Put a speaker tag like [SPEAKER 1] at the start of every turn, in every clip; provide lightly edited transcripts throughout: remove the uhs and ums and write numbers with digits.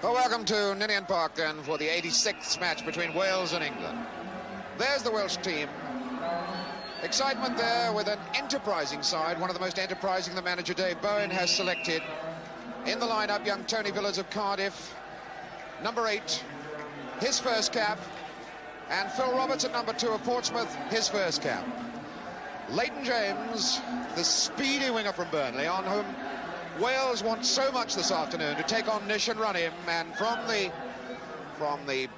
[SPEAKER 1] Well, welcome to Ninian Park then for the 86th match between Wales and England. There's the Welsh team. Excitement there with an enterprising side, one of the most enterprising the manager Dave Bowen has selected. In the lineup, young Tony Villas of Cardiff, number 8, his first cap, and Phil Roberts at number 2 of Portsmouth, his first cap. Leighton James, the speedy winger from Burnley, on whom Wales want so much this afternoon to take on Nish and run him, and from the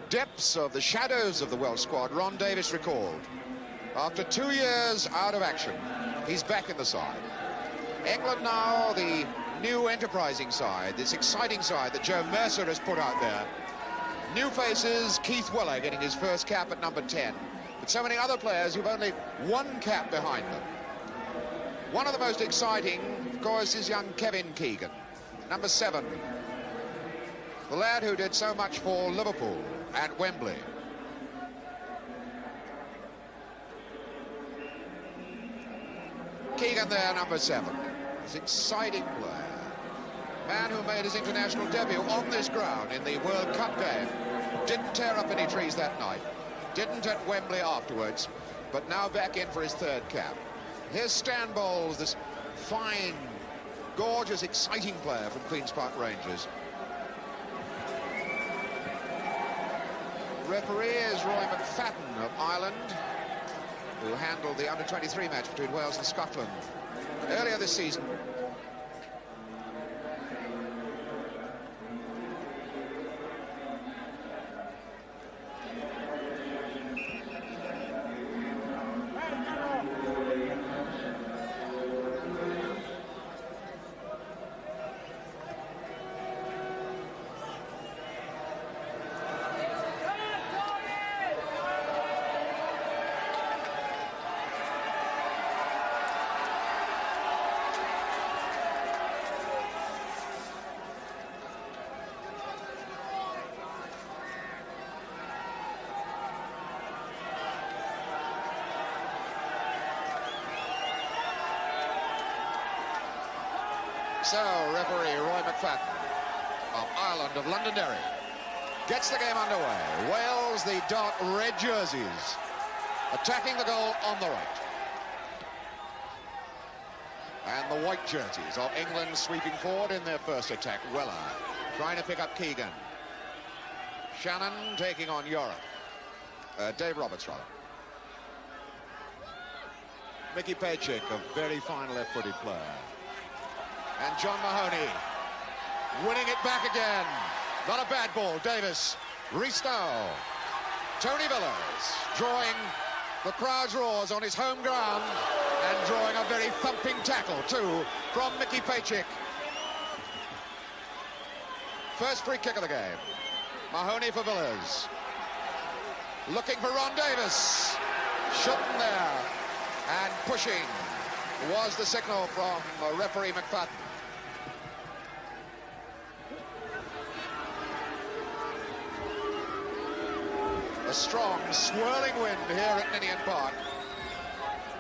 [SPEAKER 1] depths of the shadows of the Welsh squad, Ron Davies recalled. After 2 years out of action, he's back in the side. England now, the new enterprising side, this exciting side that Joe Mercer has put out there. New faces, Keith Weller getting his first cap at number 10, but so many other players who've only one cap behind them. One of the most exciting, of course, is young Kevin Keegan, number 7. The lad who did so much for Liverpool at Wembley. Keegan there, number 7. This exciting player. Man who made his international debut on this ground in the World Cup game. Didn't tear up any trees that night. Didn't at Wembley afterwards, but now back in for his 3rd cap. Here's Stan Bowles, this fine, gorgeous, exciting player from Queen's Park Rangers. Referee is Roy McFadden of Ireland, who handled the under-23 match between Wales and Scotland earlier this season. So, referee Roy McFadden of Ireland, of Londonderry, gets the game underway. Wales, the dark red jerseys, attacking the goal on the right. And the white jerseys of England sweeping forward in their first attack. Weller trying to pick up Keegan. Shannon taking on Dave Roberts, rather. Mickey Paychick, a very fine left-footed player. And John Mahoney winning it back again. Not a bad ball. Davis, Reece Now. Tony Villas drawing the crowd's roars on his home ground and drawing a very thumping tackle too from Mickey Paychick. First free kick of the game. Mahoney for Villas. Looking for Ron Davis. Shooting there and pushing was the signal from referee McFadden. A strong, swirling wind here at Ninian Park,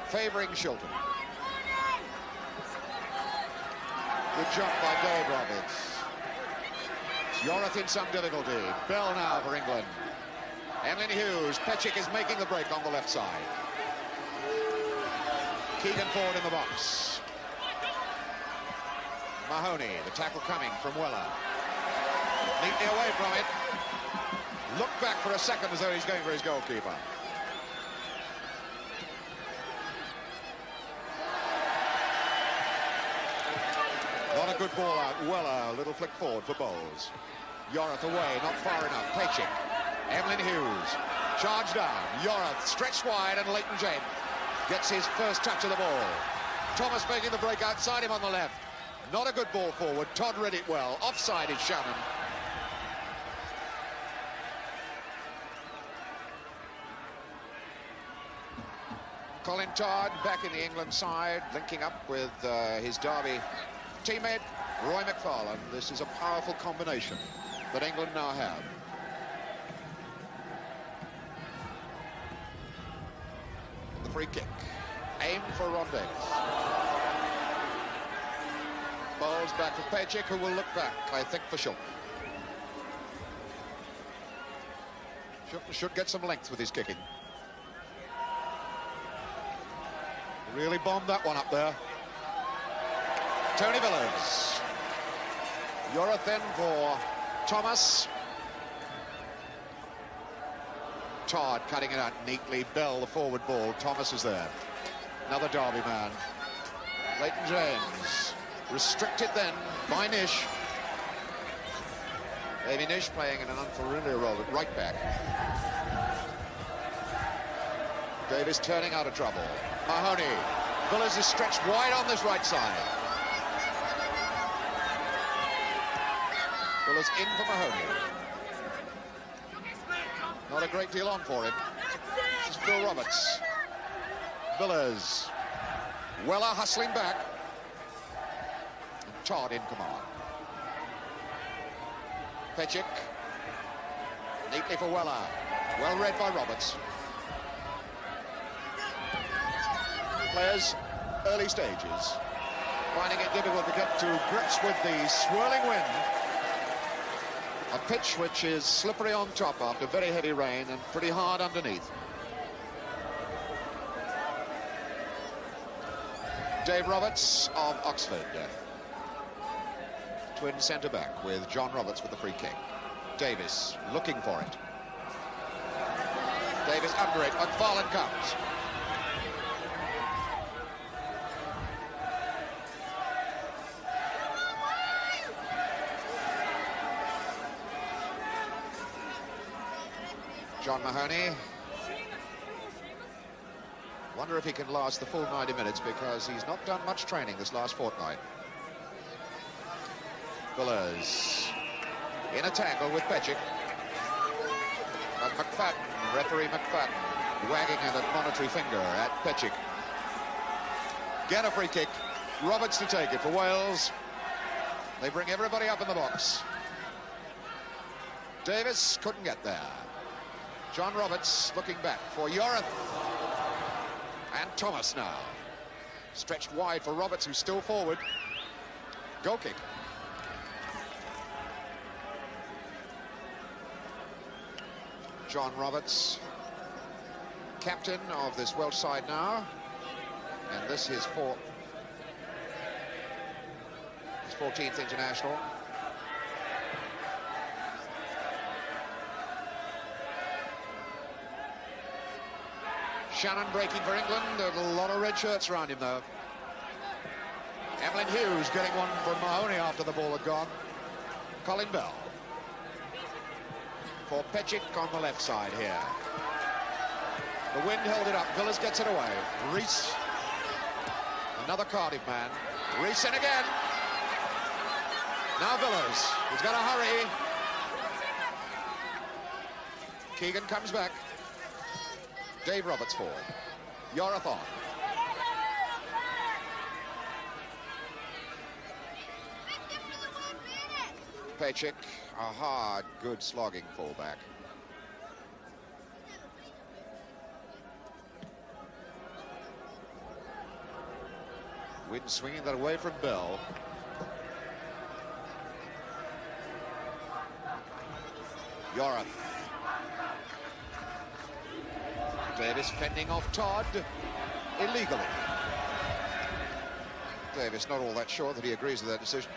[SPEAKER 1] favouring Shilton. Good jump by Dave Roberts. Yorath in some difficulty. Bell now for England. Emlyn Hughes. Paychick is making the break on the left side. Keegan forward in the box. Mahoney, the tackle coming from Weller. Neatly away from it. Looked back for a second as though he's going for his goalkeeper. Not a good ball out. Weller, a little flick forward for Bowles. Yorath away, not far enough. Paychick. Emlyn Hughes. Charged down. Yorath stretched wide, and Leighton James gets his first touch of the ball. Thomas making the break outside him on the left. Not a good ball forward. Todd read it well. Offside is Shannon. Colin Todd back in the England side, linking up with his Derby teammate, Roy McFarlane. This is a powerful combination that England now have. The free kick, aimed for Ron Davies. Bowles back for Paychick, who will look back, I think, for Shilton. Should get some length with his kicking. Really bombed that one up there. Tony Villas. Yorath then for Thomas. Todd cutting it out neatly. Bell, the forward ball. Thomas is there. Another Derby man. Leighton James. Restricted then by Nish. Davy Nish playing in an unfamiliar role at right back. Davis turning out of trouble. Mahoney. Villas is stretched wide on this right side. Villas in for Mahoney. Not a great deal on for him. This is Phil Roberts. Villas. Weller hustling back. And Todd in command. Pechik. Neatly for Weller. Well read by Roberts. Players, early stages, finding it difficult to get to grips with the swirling wind. A pitch which is slippery on top after very heavy rain and pretty hard underneath. Dave Roberts of Oxford. Twin centre-back with John Roberts with the free kick. Davis looking for it. Davis under it. McFarlane comes. John Mahoney. Wonder if he can last the full 90 minutes because he's not done much training this last fortnight. Villas in a tangle with Pechik. But McFadden, referee McFadden, wagging an admonitory finger at Pechik. Get a free kick. Roberts to take it for Wales. They bring everybody up in the box. Davis couldn't get there. John Roberts looking back for Yorath. And Thomas now. Stretched wide for Roberts, who's still forward. Goal kick. John Roberts, captain of this Welsh side now. And this is for his 14th international. Shannon breaking for England. There's a lot of red shirts around him, though. Emlyn Hughes getting one from Mahoney after the ball had gone. Colin Bell. For Pechik on the left side here. The wind held it up. Villas gets it away. Reese. Another Cardiff man. Reese in again. Now Villas. He's got to hurry. Keegan comes back. Dave Roberts forward. Yorath on. Pechik, a hard, good slogging fullback. Wind swinging that away from Bell. Yorath. Davis fending off Todd illegally. Davis not all that sure that he agrees with that decision.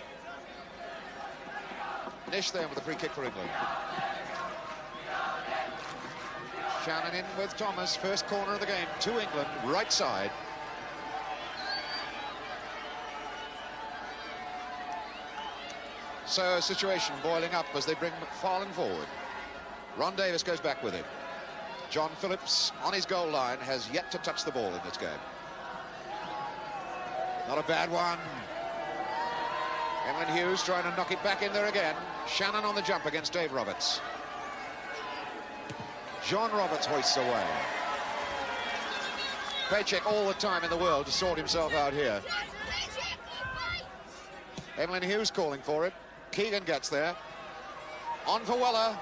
[SPEAKER 1] Nish there with a free kick for England. Shannon in with Thomas. First corner of the game to England, right side. So a situation boiling up as they bring McFarlane forward. Ron Davis goes back with him. John Phillips on his goal line has yet to touch the ball in this game. Not a bad one. Emlyn Hughes trying to knock it back in there again. Shannon on the jump against Dave Roberts. John Roberts hoists away. Pechik all the time in the world to sort himself out here. Emlyn Hughes calling for it. Keegan gets there. On for Weller.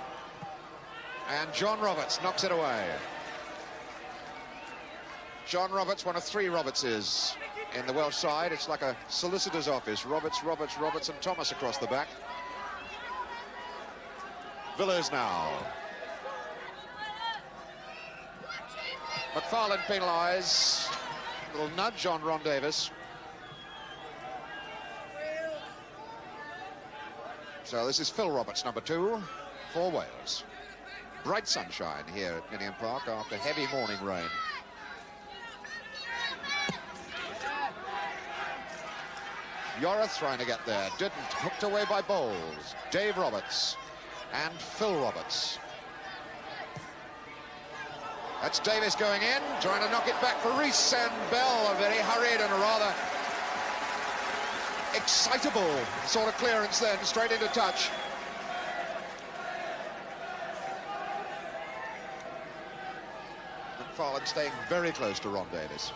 [SPEAKER 1] And John Roberts knocks it away. John Roberts, one of three Robertses in the Welsh side. It's like a solicitor's office. Roberts, Roberts, Roberts and Thomas across the back. Villas now. McFarlane penalised. A little nudge on Ron Davis. So this is Phil Roberts, number 2 for Wales. Bright sunshine here at Ninian Park after heavy morning rain. Yorath trying to get there, didn't. Hooked away by Bowles. Dave Roberts and Phil Roberts. That's Davis going in, trying to knock it back for Rees, and Bell, a very hurried and a rather excitable sort of clearance then, straight into touch. McFarlane staying very close to Ron Davis.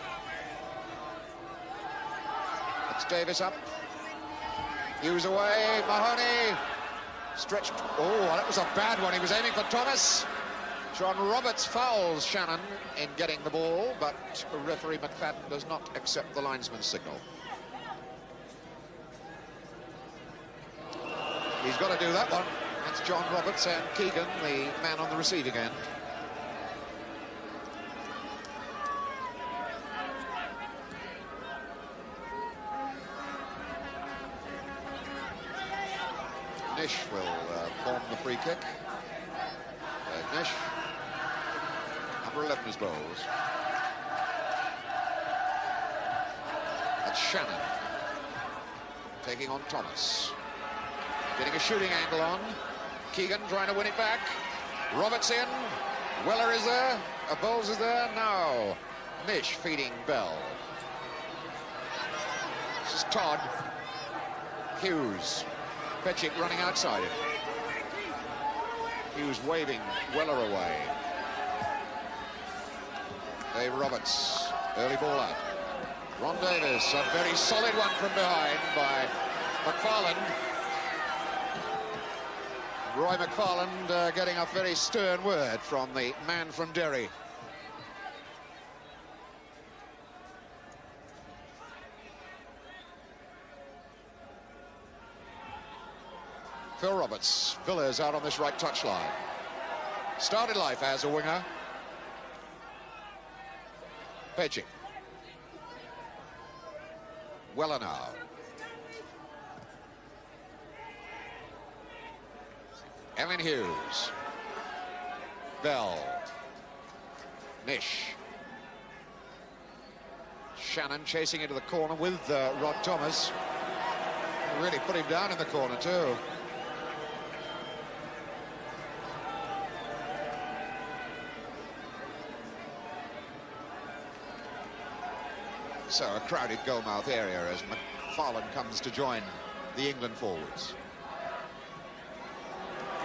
[SPEAKER 1] That's Davis up. Hughes away, Mahoney. Stretched, oh, that was a bad one. He was aiming for Thomas. John Roberts fouls Shannon in getting the ball, but referee McFadden does not accept the linesman's signal. He's got to do that one. That's John Roberts and Keegan, the man on the receiving end. Nish will form the free kick. Nish. Number 11 is Bowles. That's Shannon. Taking on Thomas. Getting a shooting angle on. Keegan trying to win it back. Roberts in. Weller is there. Bowles is there. Now Nish feeding Bell. This is Todd. Hughes. Petchik running outside it. Hughes waving Weller away. Dave Roberts, early ball out. Ron Davis, a very solid one from behind by McFarlane. Roy McFarlane getting a very stern word from the man from Derry. Phil Roberts, Villiers out on this right touchline. Started life as a winger. Petchik. Weller now. Ellen Hughes. Bell. Nish. Shannon chasing into the corner with Rod Thomas. Really put him down in the corner too. So a crowded goalmouth area as McFarlane comes to join the England forwards.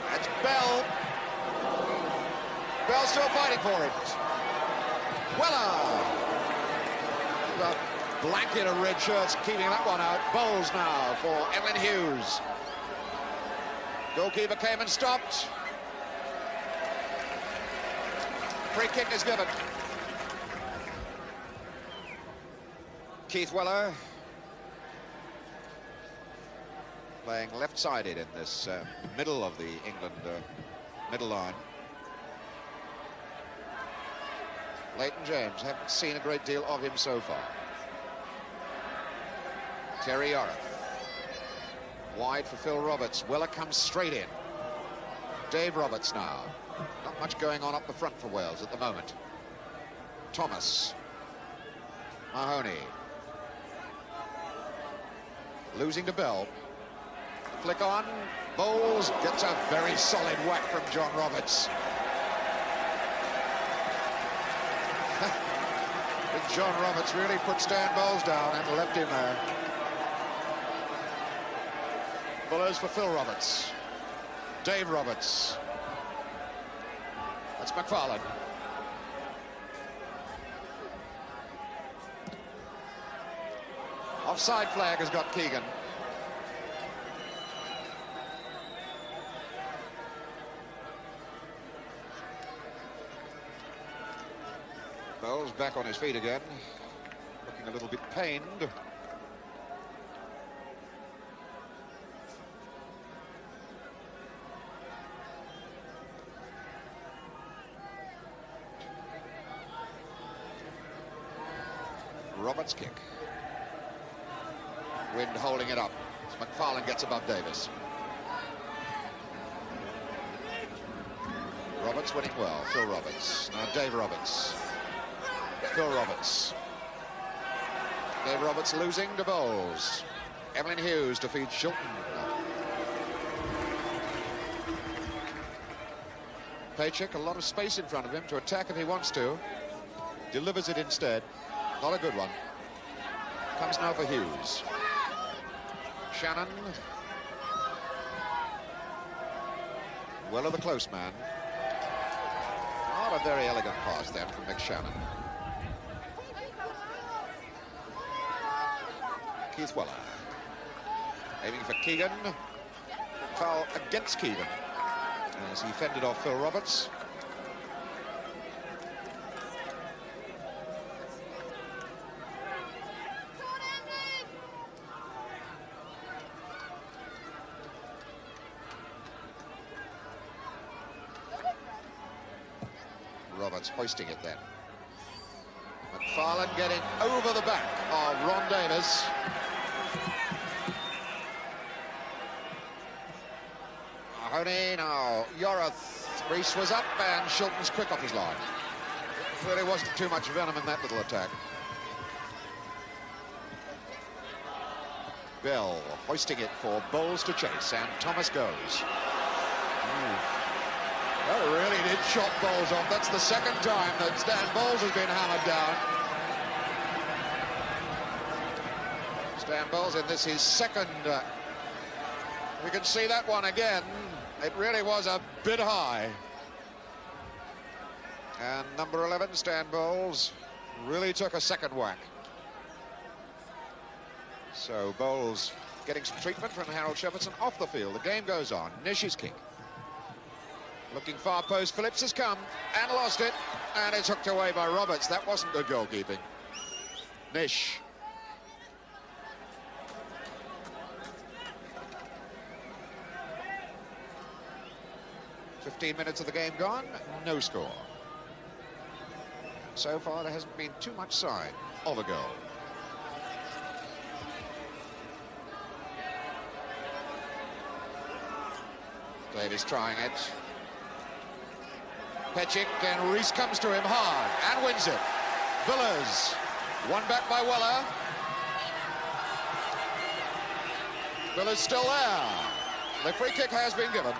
[SPEAKER 1] That's Bell. Bell still fighting for it. Weller. The blanket of red shirts keeping that one out. Bowles now for Ellen Hughes. Goalkeeper came and stopped. Free kick is given. Keith Weller playing left-sided in this middle of the England middle line. Leighton James, haven't seen a great deal of him so far. Terry Yorath. Wide for Phil Roberts. Weller comes straight in. Dave Roberts now. Not much going on up the front for Wales at the moment. Thomas. Mahoney. Losing to Bell. Flick on. Bowles gets a very solid whack from John Roberts. John Roberts really put Stan Bowles down and left him there. Follows for Phil Roberts. Dave Roberts. That's McFarlane. Offside flag has got Keegan. Bowles back on his feet again, looking a little bit pained. Roberts' kick. Wind holding it up. McFarlane gets above Davis. Roberts winning well. Phil Roberts. Now Dave Roberts. Phil Roberts. Dave Roberts losing to Bowles. Emlyn Hughes defeats Shilton. Paycheck, a lot of space in front of him to attack if he wants to. Delivers it instead. Not a good one. Comes now for Hughes. Shannon. Well of the close man. Not a very elegant pass then from Mick Shannon. Keith Weller. Aiming for Keegan. Foul against Keegan as he fended off Phil Roberts. Roberts hoisting it then. McFarlane getting over the back of Ron Davis. Mahoney now. Yorath. Reese was up and Shilton's quick off his line. Really wasn't too much venom in that little attack. Bell hoisting it for Bowles to chase, and Thomas goes. That really did shock Bowles off. That's the second time that Stan Bowles has been hammered down. Stan Bowles in this, his second. We can see that one again. It really was a bit high. And number 11, Stan Bowles, really took a second whack. So Bowles getting some treatment from Harold Shepardson off the field. The game goes on. Nish's kick. Looking far post, Phillips has come and lost it, and it's hooked away by Roberts. That wasn't good goalkeeping. Nish. "15 minutes of the game gone, no score. So far, there hasn't been too much sign of a goal. Davis trying it. Petchik, and Reese comes to him hard and wins it. Villas, one back by Weller. Villas still there. The free kick has been given.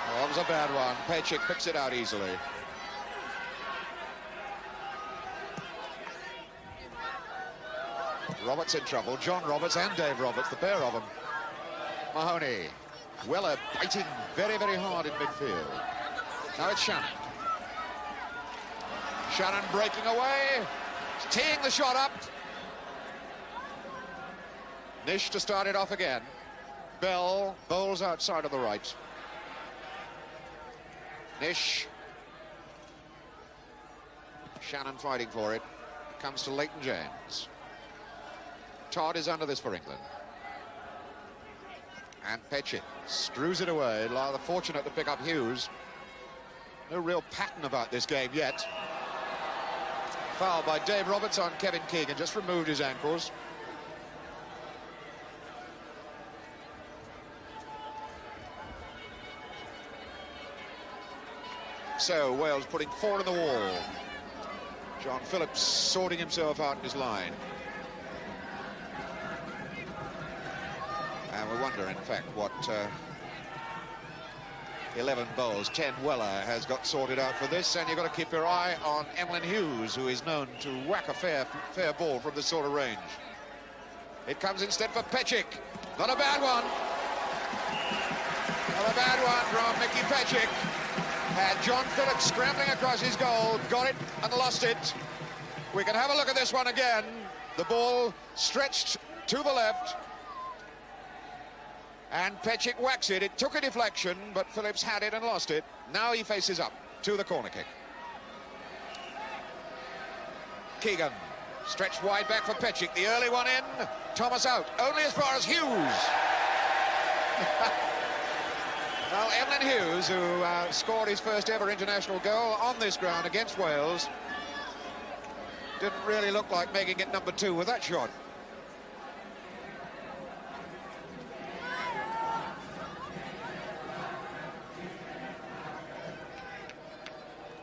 [SPEAKER 1] Oh, that was a bad one. Petchik picks it out easily. Roberts in trouble. John Roberts and Dave Roberts, the pair of them. Mahoney. Weller biting very, very hard in midfield. Now it's Shannon. Shannon breaking away. Teeing the shot up. Nish to start it off again. Bell. Bowles outside of the right. Nish. Shannon fighting for it. Comes to Leighton James. Todd is under this for England. And Petchik strews it away. Rather fortunate to pick up Hughes. No real pattern about this game yet. Foul by Dave Roberts on Kevin Keegan. Just removed his ankles. So Wales putting 4 in the wall. John Phillips sorting himself out in his line. And we wonder, in fact, what 11 Bowles, 10 Weller has got sorted out for this. And you've got to keep your eye on Emlyn Hughes, who is known to whack a fair ball from this sort of range. It comes instead for Petchik. Not a bad one. Not a bad one from Mickey Petchik. Had John Phillips scrambling across his goal, got it and lost it. We can have a look at this one again. The ball stretched to the left. And Petchik whacks it. It took a deflection, but Phillips had it and lost it. Now he faces up to the corner kick. Keegan, stretched wide back for Petchik. The early one in. Thomas out. Only as far as Hughes. Well, Emlyn Hughes, who scored his first ever international goal on this ground against Wales, didn't really look like making it number 2 with that shot.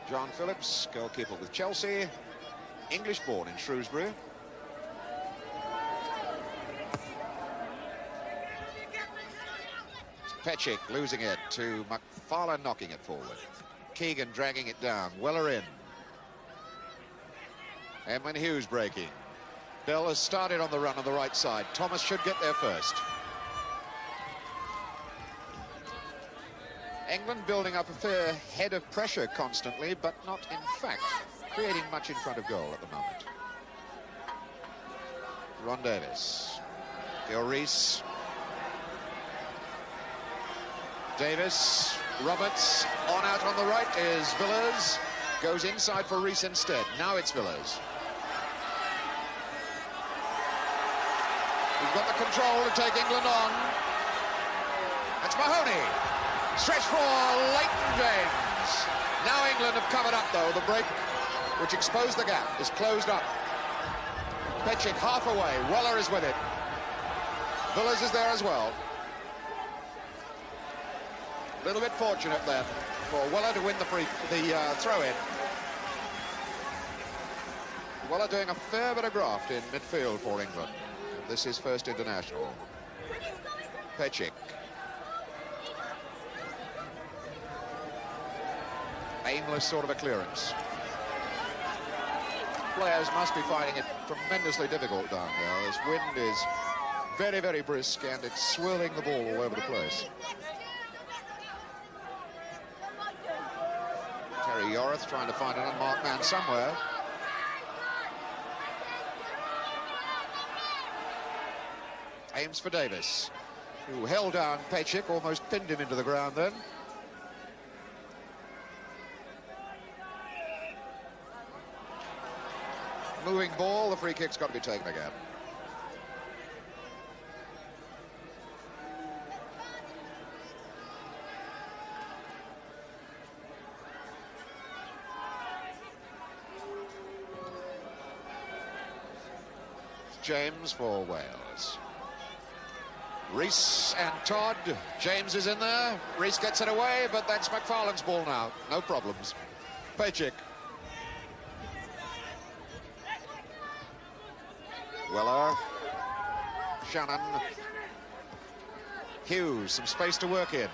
[SPEAKER 1] John Phillips, goalkeeper with Chelsea, English-born in Shrewsbury. Petchik losing it to McFarlane, knocking it forward. Keegan dragging it down. Weller in. Emlyn Hughes breaking. Bell has started on the run on the right side. Thomas should get there first. England building up a fair head of pressure constantly, but not in fact creating much in front of goal at the moment. Ron Davis. Gil Rees. Davis, Roberts, on out on the right is Villiers, goes inside for Rees instead. Now it's Villiers. He's got the control to take England on. That's Mahoney. Stretch for Leighton James. Now England have covered up, though. The break, which exposed the gap, is closed up. Petchik half away. Weller is with it. Villiers is there as well. A little bit fortunate there for Weller to win the throw-in. Weller doing a fair bit of graft in midfield for England. This is first international. Petchik. Aimless sort of a clearance. Players must be finding it tremendously difficult down there. This wind is very, very brisk and it's swirling the ball all over the place. Terry Yorath trying to find an unmarked man somewhere. Aims for Davis, who held down Petchik, almost pinned him into the ground then. Moving ball, the free kick's got to be taken again. James for Wales. Rees and Todd. James is in there. Rees gets it away, but that's McFarlane's ball now. No problems. Petchik. Weller. Shannon. Hughes, some space to work in.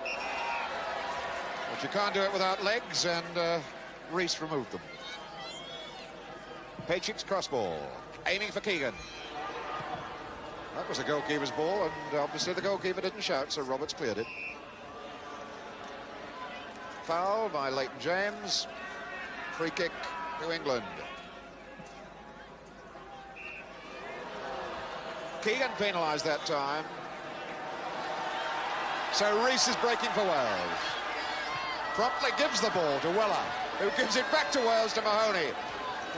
[SPEAKER 1] But you can't do it without legs, and Rees removed them. Petchik's cross ball. Aiming for Keegan. That was the goalkeeper's ball, and obviously the goalkeeper didn't shout, so Roberts cleared it. Foul by Leighton James. Free kick to England. Keegan penalised that time. So Rees is breaking for Wales. Promptly gives the ball to Weller, who gives it back to Wales to Mahoney.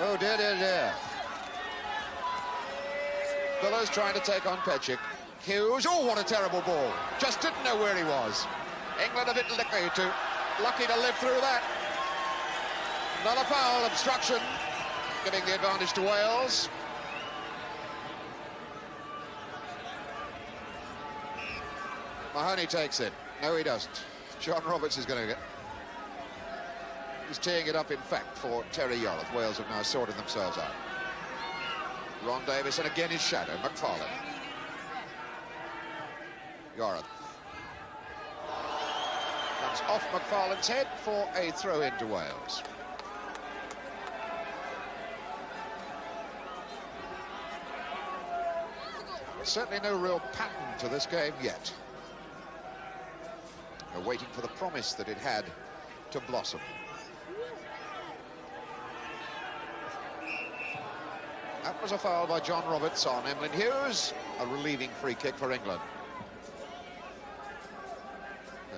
[SPEAKER 1] Oh dear, dear, dear. Villiers trying to take on Petchik. Hughes, oh, what a terrible ball. Just didn't know where he was. England a bit lucky to live through that. Another foul, obstruction, giving the advantage to Wales. Mahoney takes it. No, he doesn't. John Roberts is going to get... He's teeing it up, in fact, for Terry Yorath. Wales have now sorted themselves out. Ron Davis, and again his shadow, McFarlane. Yorath. Comes off McFarlane's head for a throw-in to Wales. There's certainly no real pattern to this game yet. They're waiting for the promise that it had to blossom. That was a foul by John Roberts on Emlyn Hughes. A relieving free kick for England.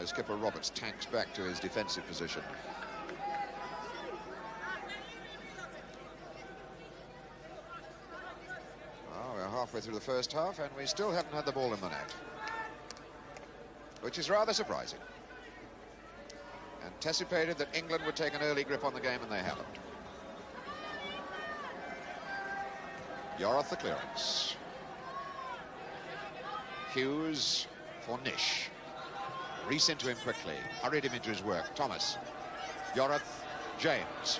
[SPEAKER 1] Skipper Roberts tanks back to his defensive position. Well, we're halfway through the first half and we still haven't had the ball in the net. which is rather surprising. Anticipated that England would take an early grip on the game, and they haven't. Yorath the clearance. Hughes for Nish. Reese into him quickly, hurried him into his work. Thomas, Yorath, James.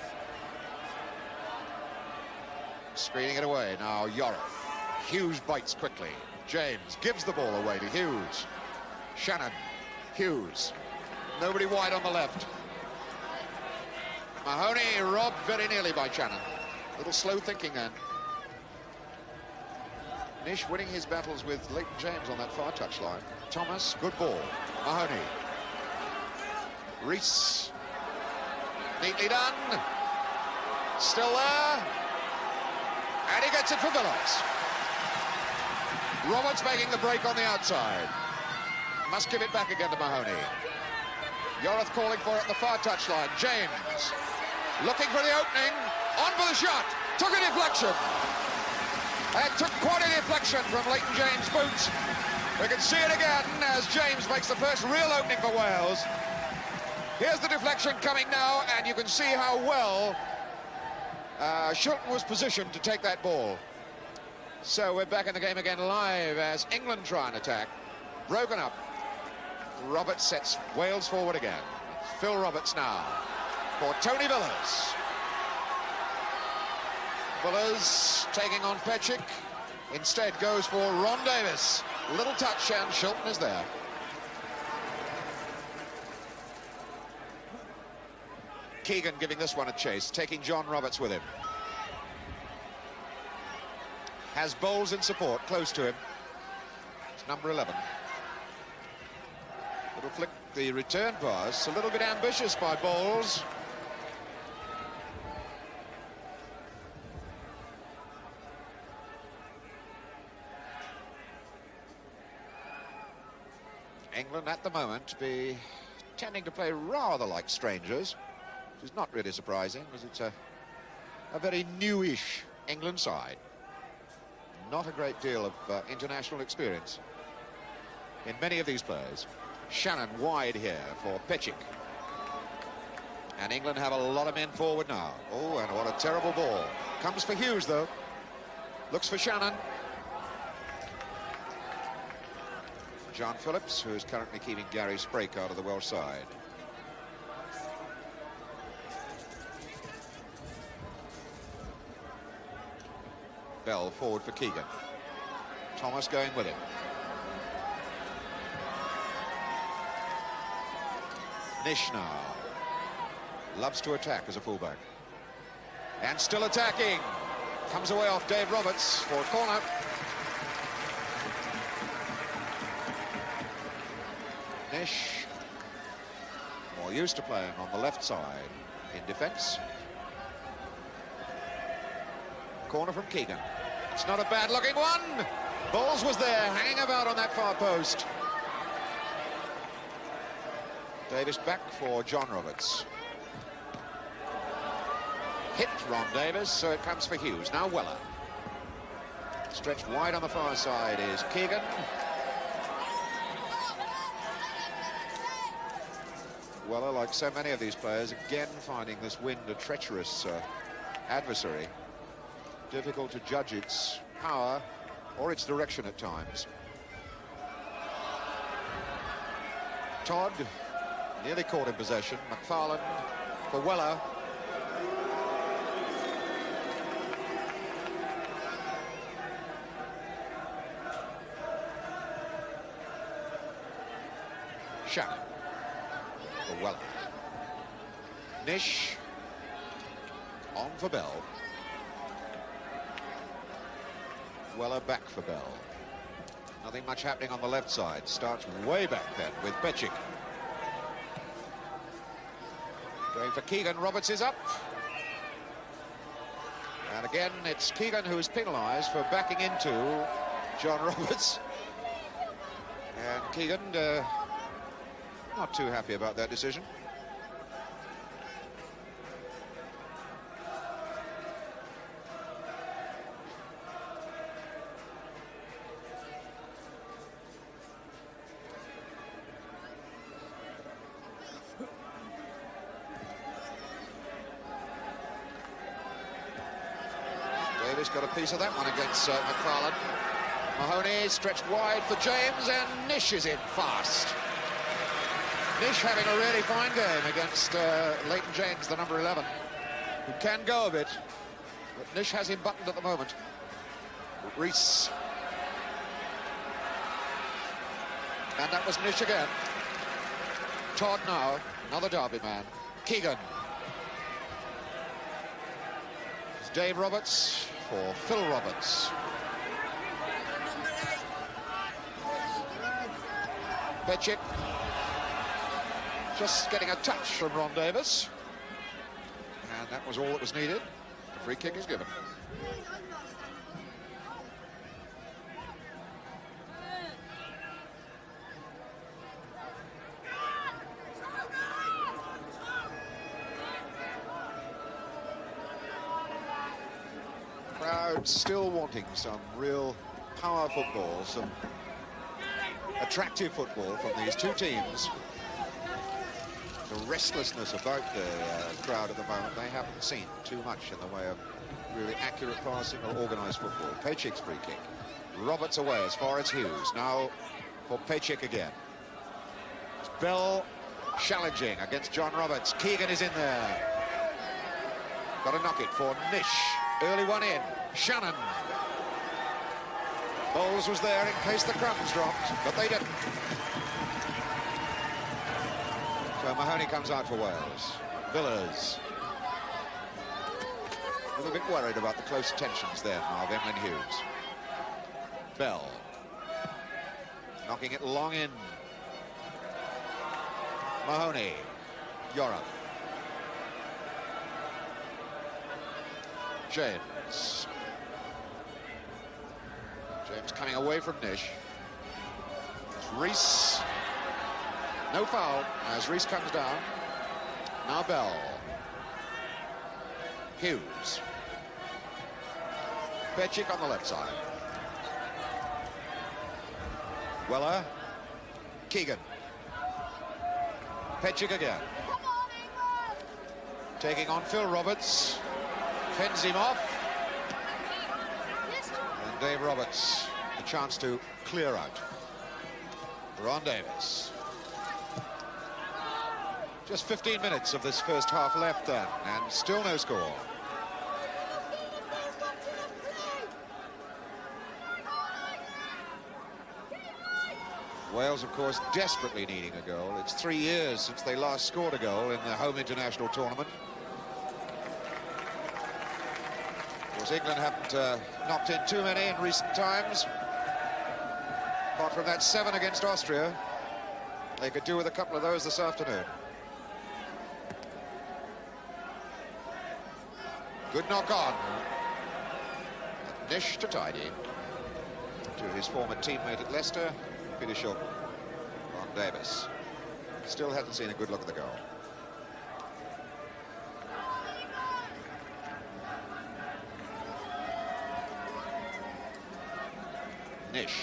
[SPEAKER 1] Screening it away, now Yorath. Hughes bites quickly. James gives the ball away to Hughes. Shannon, Hughes. Nobody wide on the left. Mahoney robbed very nearly by Shannon. A little slow thinking then. Nish winning his battles with Leighton James on that far touchline. Thomas, good ball. Mahoney. Reese. Neatly done. Still there. And he gets it for Villas. Roberts making the break on the outside. Must give it back again to Mahoney. Yorath calling for it at the far touchline. James looking for the opening. On for the shot. Took a deflection. It took quite a deflection from Leighton James' boots. We can see it again as James makes the first real opening for Wales. Here's the deflection coming now, and you can see how well Shilton was positioned to take that ball. So we're back in the game again live as England try and attack. Broken up. Roberts sets Wales forward again. Phil Roberts now for Tony Villas. Villas taking on Petchik. Instead goes for Ron Davis. Little touch and Shilton is there. Keegan giving this one a chase, taking John Roberts with him. Has Bowles in support, close to him. It's number 11. It'll flick the return pass, a little bit ambitious by Bowles. England at the moment be tending to play rather like strangers, which is not really surprising, because it's a very newish England side. Not a great deal of international experience in many of these players. Shannon wide here for Petchik. And England have a lot of men forward now. Oh, and what a terrible ball. Comes for Hughes, though. Looks for Shannon. John Phillips, who is currently keeping Gary Sprake out of the Welsh side. Bell forward for Keegan. Thomas going with him. Nish now. Loves to attack as a fullback. And still attacking. Comes away off Dave Roberts for a corner. Nish, more used to playing on the left side in defence. Corner from Keegan. It's not a bad looking one. Bowles was there, hanging about on that far post. Davis back for John Roberts. Hit Ron Davis, so it comes for Hughes. Now Weller. Stretched wide on the far side is Keegan. Weller, like so many of these players, again finding this wind a treacherous adversary. Difficult to judge its power or its direction at times. Todd nearly caught in possession. McFarlane for Weller. Shannon for Weller. Nish on for Bell. Weller back for Bell. Nothing much happening on the left side. Starts way back then with Petchik. Going for Keegan. Roberts is up. And again, it's Keegan who is penalised for backing into John Roberts. And Keegan not too happy about that decision. Davis got a piece of that one against McFarlane. Mahoney stretched wide for James, and Nish is in fast. Nish having a really fine game against Leighton James, the number 11, who can go a bit, but Nish has him buttoned at the moment. Rees. And that was Nish again. Todd now, another Derby man. Keegan. It's Dave Roberts for Phil Roberts. Petchik. Just getting a touch from Ron Davis. And that was all that was needed. The free kick is given. Crowd still wanting some real power football, some attractive football from these two teams. The restlessness about the crowd at the moment, they haven't seen too much in the way of really accurate passing or organised football. Petchik's free kick. Roberts away as far as Hughes. Now for Petchik again. It's Bell challenging against John Roberts. Keegan is in there. Got to knock it for Nish. Early one in. Shannon. Bowles was there in case the crumbs dropped, but they didn't. So Mahoney comes out for Wales. Villas. A little bit worried about the close tensions there, Marvin and Hughes. Bell. Knocking it long in. Mahoney. Europe. James. James coming away from Nish. Rees. No foul as Rees comes down. Now Bell. Hughes. Petchik on the left side. Weller. Keegan. Petchik again. Taking on Phil Roberts. Fends him off. And Dave Roberts, a chance to clear out. Ron Davis. Just 15 minutes of this first half left then, and still no score. Wales, of course, desperately needing a goal. It's 3 years since they last scored a goal in the home international tournament. Of course, England haven't knocked in too many in recent times. Apart from that 7 against Austria, they could do with a couple of those this afternoon. Good knock on. Nish to tidy. To his former teammate at Leicester, Peter Shilton. Ron Davis. Still hasn't seen a good look at the goal. Nish.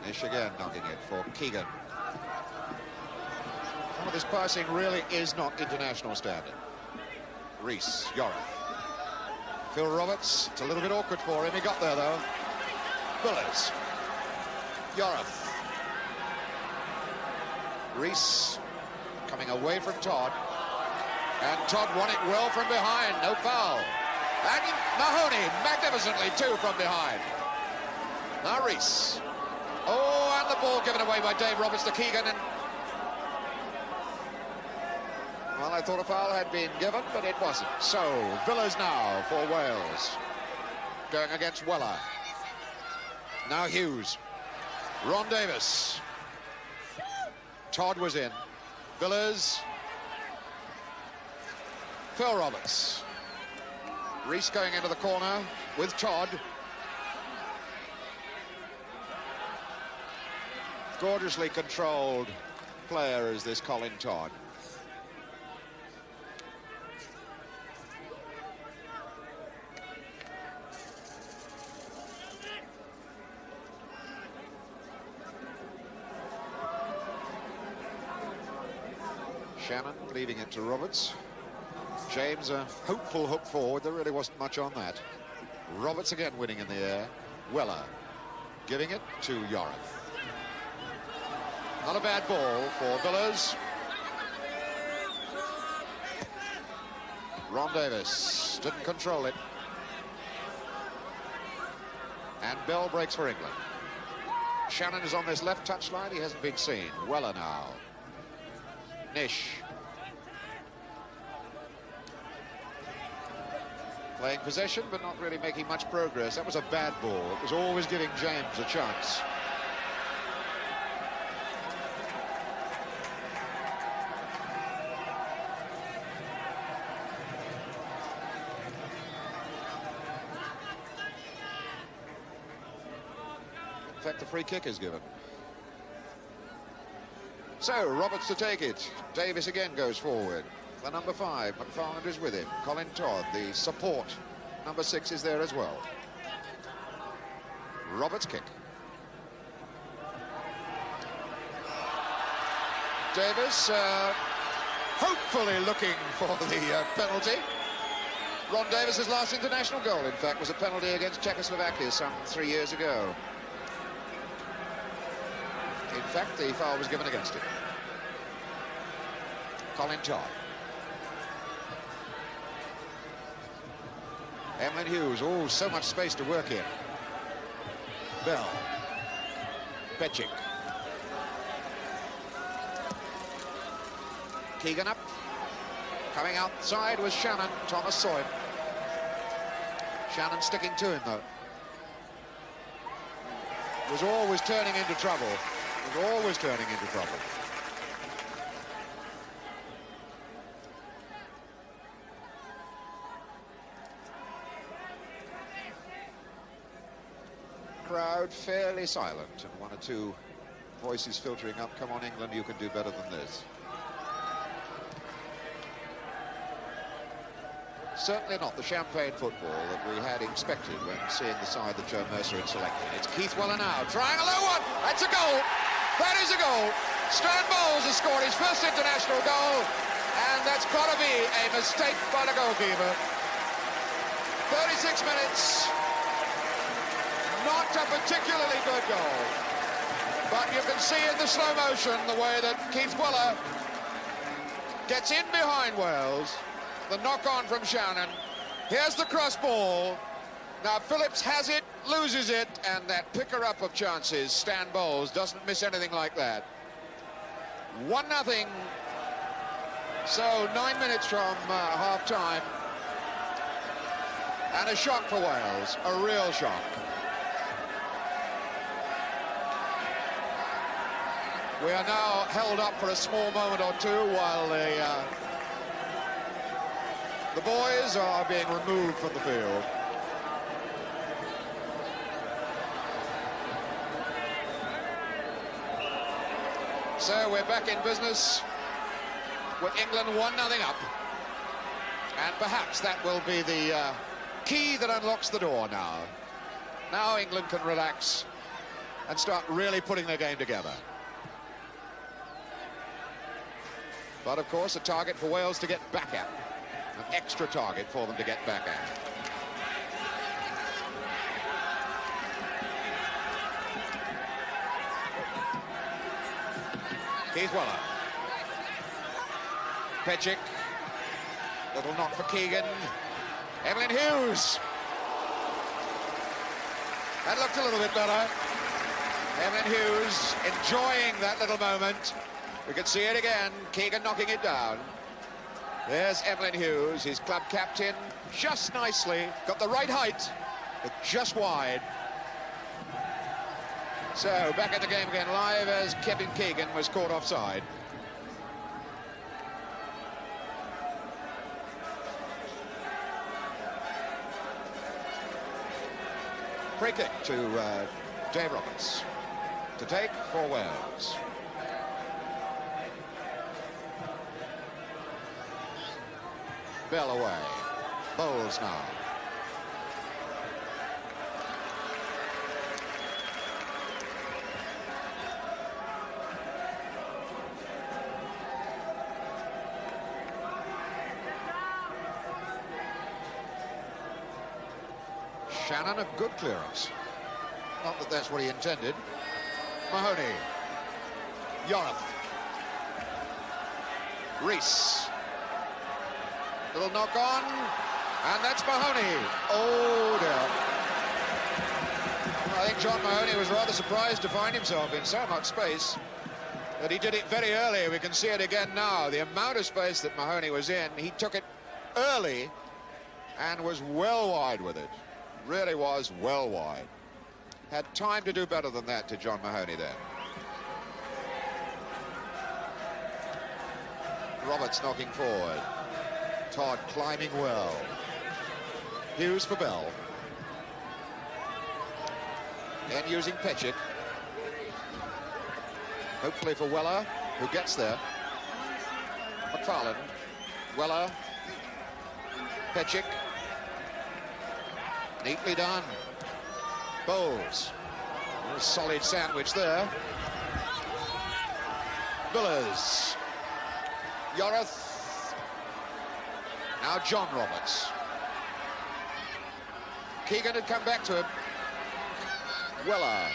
[SPEAKER 1] Nish again knocking it for Keegan. Some of this passing really is not international standard. Rees, Europe. Phil Roberts, it's a little bit awkward for him. He got there though. Bullers. Europe. Rees coming away from Todd. And Todd won it well from behind. No foul. And Mahoney magnificently too from behind. Now Rees. Oh, and the ball given away by Dave Roberts to Keegan. And well, I thought a foul had been given, but it wasn't. So, Villas now for Wales. Going against Weller. Now Hughes. Ron Davis. Todd was in. Villas. Phil Roberts. Rees going into the corner with Todd. Gorgeously controlled player is this Colin Todd. Shannon leaving it to Roberts. James, a hopeful hook forward. There really wasn't much on that. Roberts again winning in the air. Weller giving it to Yorath. Not a bad ball for Billers. Ron Davis didn't control it. And Bell breaks for England. Shannon is on this left touchline. He hasn't been seen. Weller now. Nish. Playing possession, but not really making much progress. That was a bad ball. It was always giving James a chance. In fact, the free kick is given. So, Roberts to take it. Davis again goes forward. The number 5, McFarland is with him. Colin Todd, the support. Number 6 is there as well. Roberts' kick. Davis hopefully looking for the penalty. Ron Davis's last international goal, in fact, was a penalty against Czechoslovakia some 3 years ago. In fact, the foul was given against him. Colin Todd. Emlyn Hughes, oh, so much space to work in. Bell. Petchik. Keegan up. Coming outside was Shannon. Thomas saw him. Shannon sticking to him, though. Was always turning into trouble. Was always turning into trouble. Crowd fairly silent, and one or two voices filtering up. Come on, England, you can do better than this. Certainly not the champagne football that we had expected when seeing the side that Joe Mercer had selected. It's Keith Weller now, trying a low one. That's a goal. That is a goal. Stern Bowles has scored his first international goal, and that's got to be a mistake by the goalkeeper. 36 minutes. Not a particularly good goal, but you can see in the slow motion the way that Keith Weller gets in behind Wales. The knock-on from Shannon. Here's the cross ball. Now Phillips has it, loses it, and that picker-up of chances, Stan Bowles, doesn't miss anything like that. 1-0. So 9 minutes from half-time. And a shock for Wales, a real shock. We are now held up for a small moment or two while the boys are being removed from the field. So we're back in business with England 1-0 up. And perhaps that will be the key that unlocks the door now. Now England can relax and start really putting their game together. But, of course, a target for Wales to get back at. An extra target for them to get back at. Keith Weller. Petchik. Little knock for Keegan. Emlyn Hughes. That looked a little bit better. Emlyn Hughes enjoying that little moment. We can see it again, Keegan knocking it down. There's Emlyn Hughes, his club captain, just nicely, got the right height, but just wide. So, back in the game again, live as Kevin Keegan was caught offside. Free kick to Dave Roberts to take for Wales. Bell away. Bowles now. Shannon, a good clearance. Not that that's what he intended. Mahoney. Yorath. Rees. Little knock on. And that's Mahoney. Oh, dear. I think John Mahoney was rather surprised to find himself in so much space that he did it very early. We can see it again now. The amount of space that Mahoney was in, he took it early and was well wide with it. Really was well wide. Had time to do better than that to John Mahoney there. Roberts knocking forward. Todd climbing well. Hughes for Bell. Then using Petchik. Hopefully for Weller, who gets there. McFarland. Weller. Petchik. Neatly done. Bowles. A solid sandwich there. Billers. Yorath. Now John Roberts. Keegan had come back to him. Weller.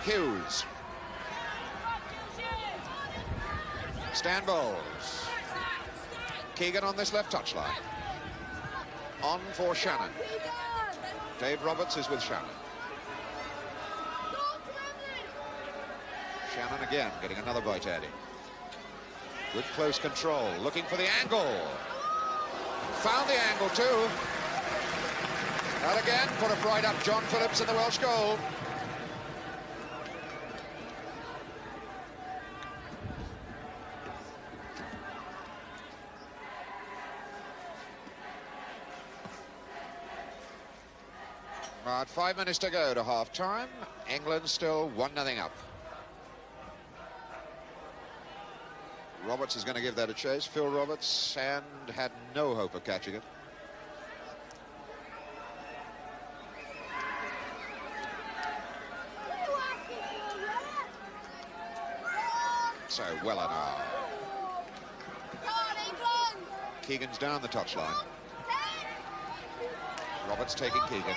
[SPEAKER 1] Hughes. Stan Bowles. Keegan on this left touchline. On for Shannon. Dave Roberts is with Shannon. Shannon again getting another bite at him. Good close control, looking for the angle. Found the angle too. And again, put a right up John Phillips in the Welsh goal. About 5 minutes to go to half-time. England still 1-0 up. Roberts is going to give that a chase. Phil Roberts, and had no hope of catching it. So Weller now. Keegan's down the touchline. Roberts taking Keegan.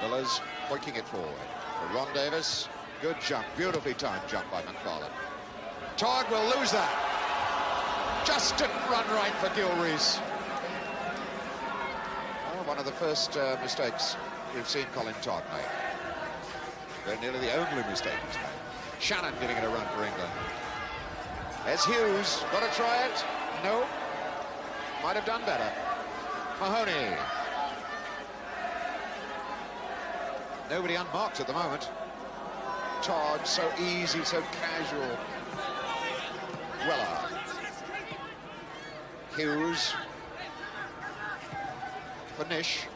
[SPEAKER 1] Millers pointing it forward. For Ron Davis, good jump, beautifully timed jump by McFarland. Todd will lose that. Just didn't run right for Gil Rees. Oh, one of the first mistakes we've seen Colin Todd make. Very nearly the only mistake he's made. Shannon giving it a run for England. There's Hughes, got to try it? No. Might have done better. Mahoney. Nobody unmarked at the moment. Todd, so easy, so casual. Weller. Hughes. For Nish.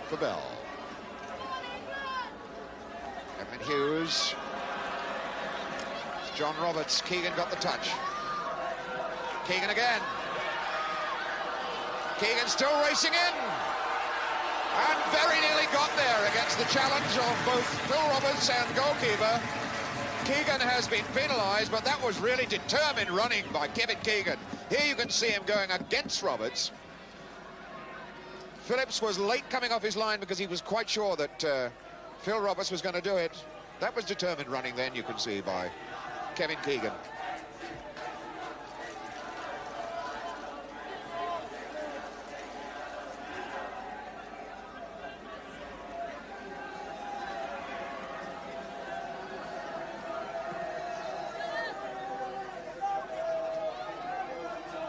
[SPEAKER 1] For Bell. Evan Hughes. John Roberts. Keegan got the touch. Keegan again. Keegan still racing in. And very nearly got there against the challenge of both Phil Roberts and goalkeeper. Keegan has been penalised, but that was really determined running by Kevin Keegan. Here you can see him going against Roberts. Phillips was late coming off his line because he was quite sure that Phil Roberts was going to do it. That was determined running then, you can see, by Kevin Keegan.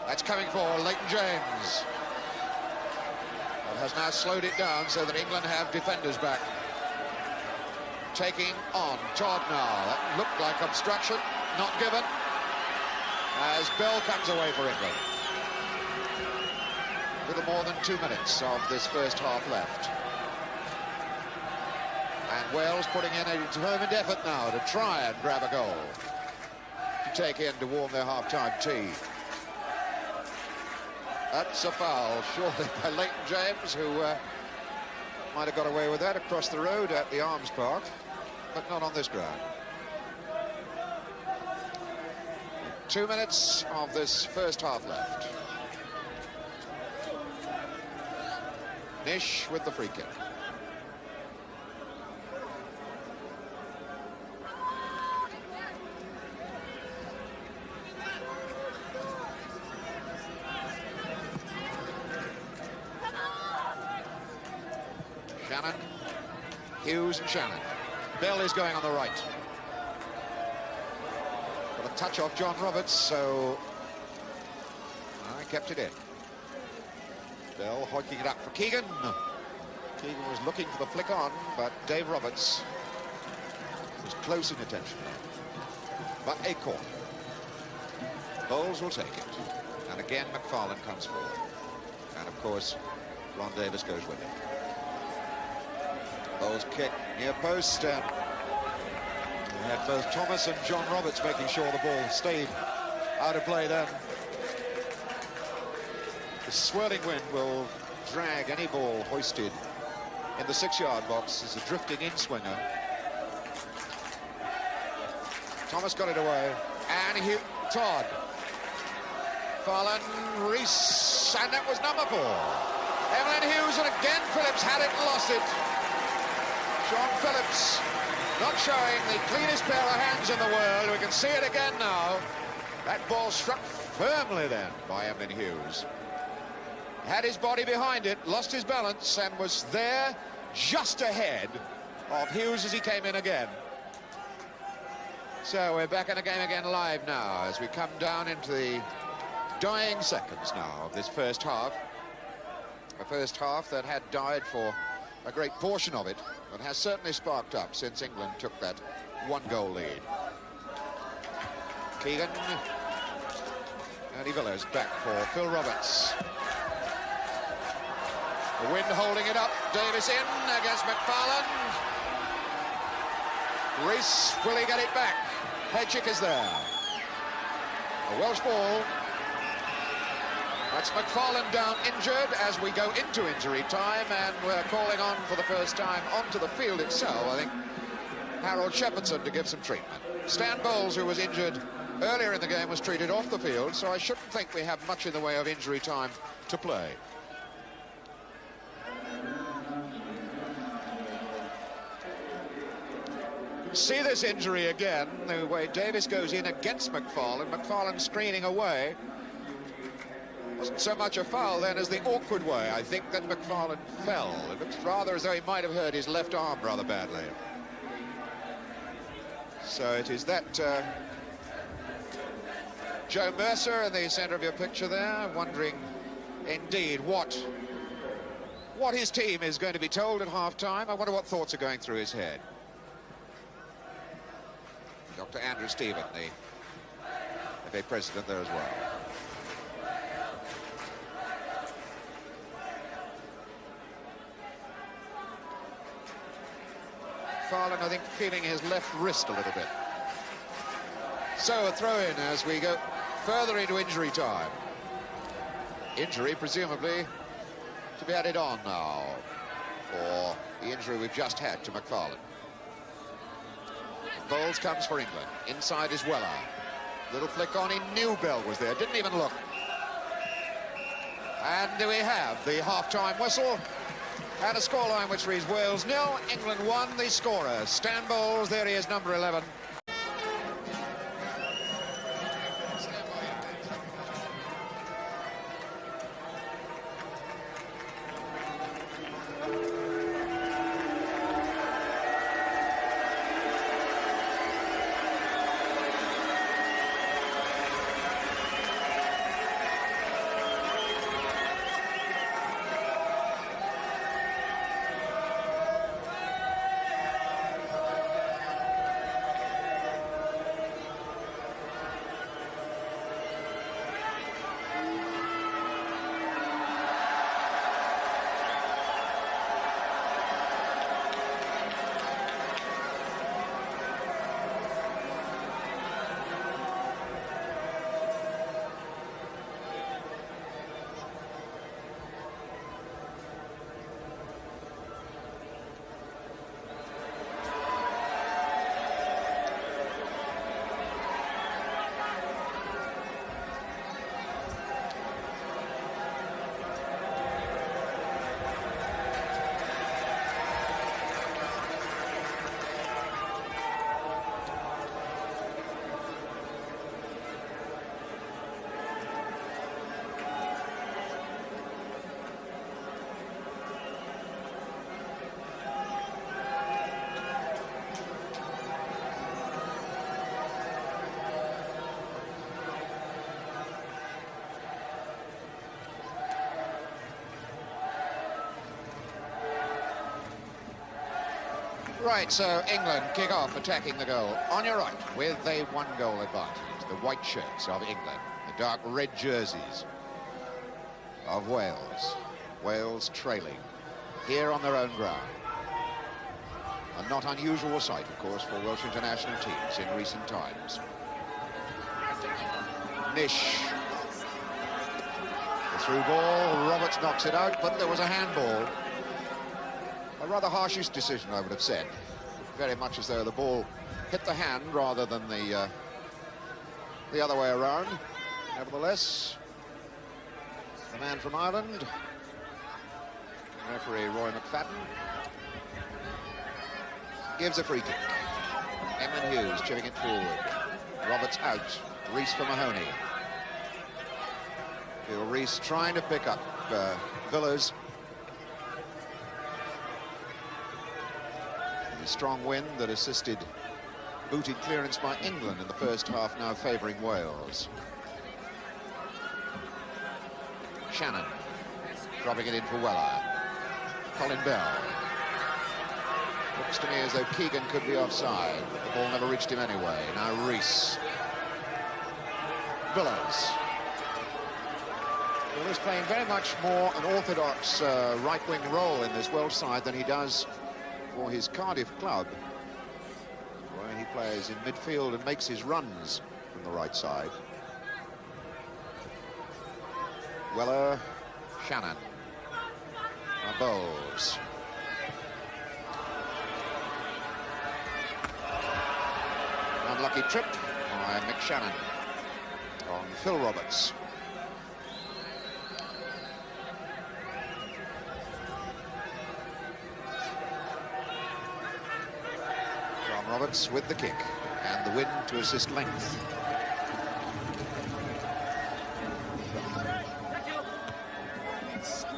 [SPEAKER 1] That's coming for Leighton James. That has now slowed it down so that England have defenders back. Taking on Todd now. That looked like obstruction, not given. As Bell comes away for England. A little more than 2 minutes of this first half left. And Wales putting in a determined effort now to try and grab a goal. To take in to warm their half-time tea. That's a foul, surely, by Leighton James, who might have got away with that across the road at the Arms Park, but not on this ground. 2 minutes of this first half left. Nish with the free kick. Shannon, Hughes and Shannon. Bell is going on the right. Got a touch off John Roberts, so I kept it in. Bell hoiking it up for Keegan. Keegan was looking for the flick on, but Dave Roberts was close in attention. But a corner. Bowles will take it. And again, McFarlane comes forward. And of course, Ron Davis goes with it. Bowles kick near post. We had both Thomas and John Roberts making sure the ball stayed out of play then. The swirling wind will drag any ball hoisted in the 6-yard box as a drifting in-swinger. Thomas got it away, and Todd. Farland, Rees, and that was number 4. Evelyn Hughes, and again Phillips had it and lost it. Sean Phillips not showing the cleanest pair of hands in the world. We can see it again now. That ball struck firmly then by Evelyn Hughes. Had his body behind it, lost his balance, and was there just ahead of Hughes as he came in again. So we're back in the game again live now as we come down into the dying seconds now of this first half. A first half that had died for a great portion of it, but has certainly sparked up since England took that 1-goal lead. Keegan. Andy Villas back for Phil Roberts. The wind holding it up. Davis in against McFarlane. Rees, will he get it back? Hedgick is there. A Welsh ball. That's McFarlane down injured as we go into injury time, and we're calling on for the first time onto the field itself, I think, Harold Shepherdson to give some treatment. Stan Bowles, who was injured earlier in the game, was treated off the field, so I shouldn't think we have much in the way of injury time to play. See this injury again, the way Davis goes in against McFarlane. McFarlane screening away. Wasn't so much a foul then as the awkward way, I think, that McFarlane fell. It looks rather as though he might have hurt his left arm rather badly. So it is that Joe Mercer in the centre of your picture there, wondering indeed what his team is going to be told at half-time. I wonder what thoughts are going through his head. Dr. Andrew Stephen, the FA president there as well. McFarlane, I think, feeling his left wrist a little bit. So a throw-in as we go further into injury time. Injury, presumably, to be added on now for the injury we've just had to McFarlane. Bowles comes for England. Inside is Weller. Little flick on, he knew Bell was there, didn't even look. And we have the half-time whistle. And a scoreline which reads Wales 0, England 1. The scorer, Stan Bowles. There he is, number 11. Right, so England kick off attacking the goal. On your right, with a one-goal advantage, the white shirts of England, the dark red jerseys of Wales. Wales trailing here on their own ground. A not unusual sight, of course, for Welsh international teams in recent times. Nish. The through ball, Roberts knocks it out, but there was a handball. A rather harshish decision, I would have said. Very much as though the ball hit the hand rather than the other way around. Nevertheless, the man from Ireland, referee Roy McFadden, gives a free kick. Emlyn Hughes chipping it forward. Roberts out. Rees for Mahoney. Phil Rees trying to pick up Villas. The strong wind that assisted booted clearance by England in the first half, now favouring Wales. Shannon dropping it in for Weller. Colin Bell. Looks to me as though Keegan could be offside, but the ball never reached him anyway. Now Rees. Villas. Villas playing very much more an orthodox right-wing role in this Welsh side than he does for his Cardiff club, where he plays in midfield and makes his runs from the right side. Weller, Shannon, Bowles. Unlucky trip by McShannon on Phil Roberts. John Roberts with the kick and the win to assist length.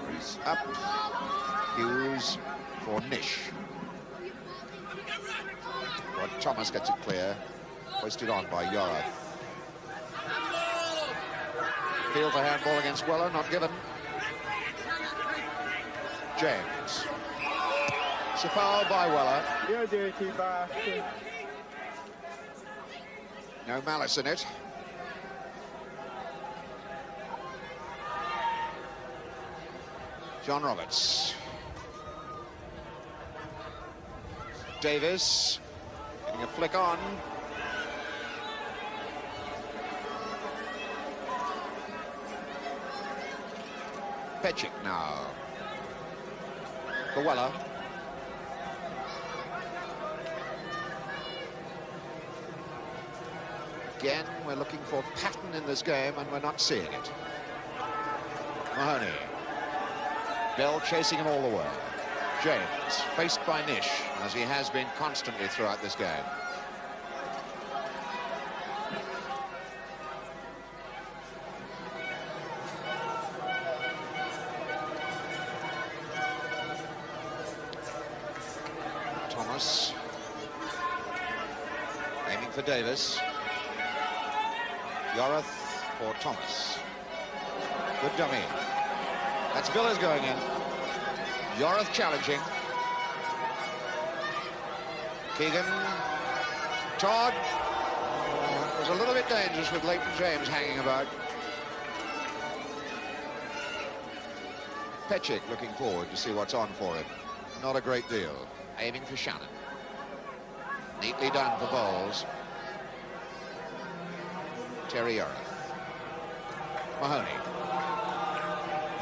[SPEAKER 1] Rees up. Hughes for Nish. Rod Thomas gets it clear. Hoisted on by Yara. Field for handball against Weller, not given. James. It's a foul by Weller.
[SPEAKER 2] You're dirty bastard.
[SPEAKER 1] No malice in it. John Roberts. Davis getting a flick on. Petchik now. For Weller. Again, we're looking for pattern in this game, and we're not seeing it. Mahoney. Bell chasing him all the way. James, faced by Nish, as he has been constantly throughout this game. Thomas. Aiming for Davis. Yorath for Thomas. Good dummy. That's Villas going in. Yorath challenging. Keegan. Todd. It was a little bit dangerous with Leighton James hanging about. Petchik looking forward to see what's on for him. Not a great deal. Aiming for Shannon. Neatly done for Bowles. Terry Yorath. Mahoney.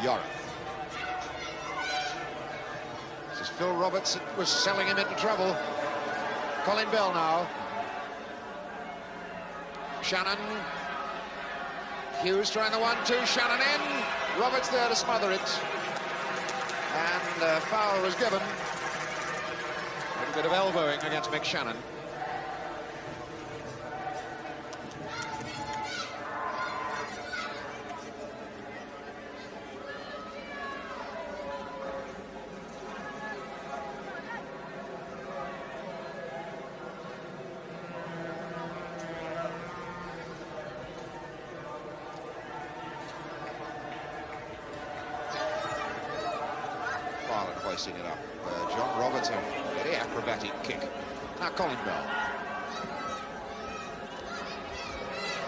[SPEAKER 1] Yorath. This is Phil Roberts. It was selling him into trouble. Colin Bell now. Shannon. Hughes trying the 1-2. Shannon in. Roberts there to smother it. And foul was given. A little bit of elbowing against McShannon. Hoisting it up. John Roberts getting Very acrobatic kick. Now Colin Bell.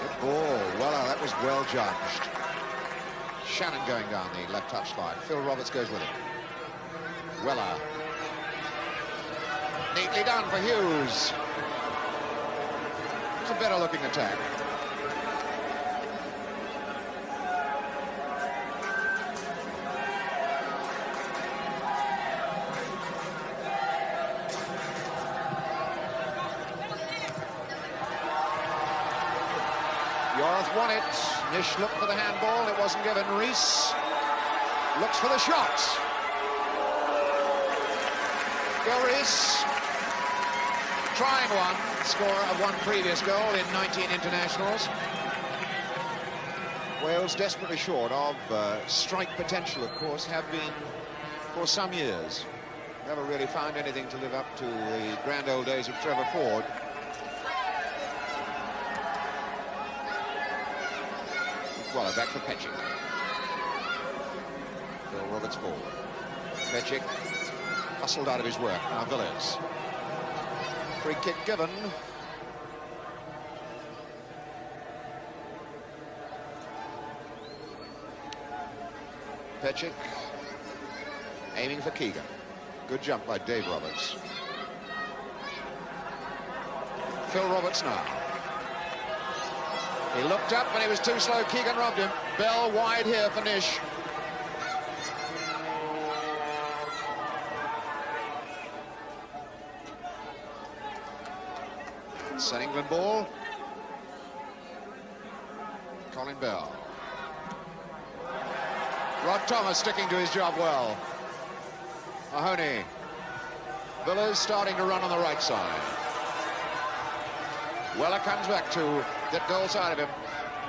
[SPEAKER 1] Good ball. Well, that was well judged. Shannon going down the left touchline. Phil Roberts goes with him. Weller. Neatly done for Hughes. It's a better looking attack. Yorth won it. Nish looked for the handball. It wasn't given. Rees looks for the shot. Gil Rees trying one. Scorer of one previous goal in 19 internationals. Wales desperately short of strike potential, of course, have been for some years. Never really found anything to live up to the grand old days of Trevor Ford. Well, back for Petchik. Phil Roberts forward. Petchik hustled out of his work. Now Villiers. Free kick given. Petchik aiming for Keegan. Good jump by Dave Roberts. Phil Roberts now. He looked up and he was too slow. Keegan robbed him. Bell wide here for Nish. It's an England ball. Colin Bell. Rod Thomas sticking to his job well. Mahoney. Villiers starting to run on the right side. Weller comes back to that goal side of him.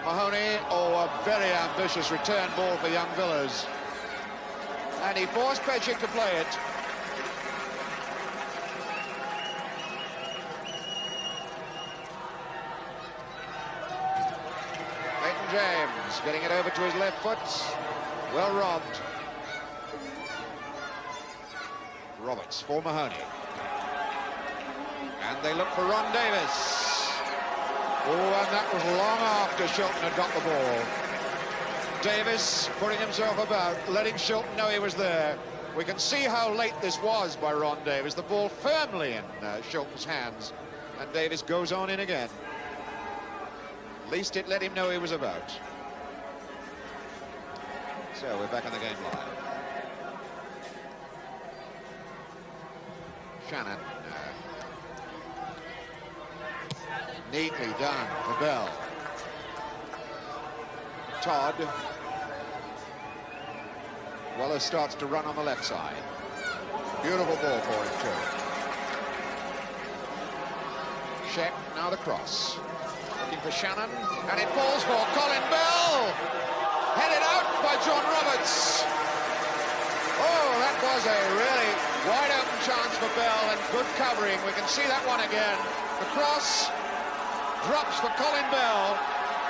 [SPEAKER 1] Mahoney, oh, a very ambitious return ball for young Villiers. And he forced Petchik to play it. Leighton James getting it over to his left foot. Well robbed. Roberts for Mahoney. And they look for Ron Davis. Oh, and that was long after Shilton had got the ball. Davis putting himself about, letting Shilton know he was there. We can see how late this was by Ron Davis. The ball firmly in Shilton's hands. And Davis goes on in again. At least it let him know he was about. So we're back on the game live. Shannon. Neatly done for Bell. Todd. Weller starts to run on the left side. Beautiful ball for him too. Sheck, now the cross. Looking for Shannon, and it falls for Colin Bell. Headed out by John Roberts. Oh, that was a really wide open chance for Bell, and good covering. We can see that one again. The cross drops for Colin Bell.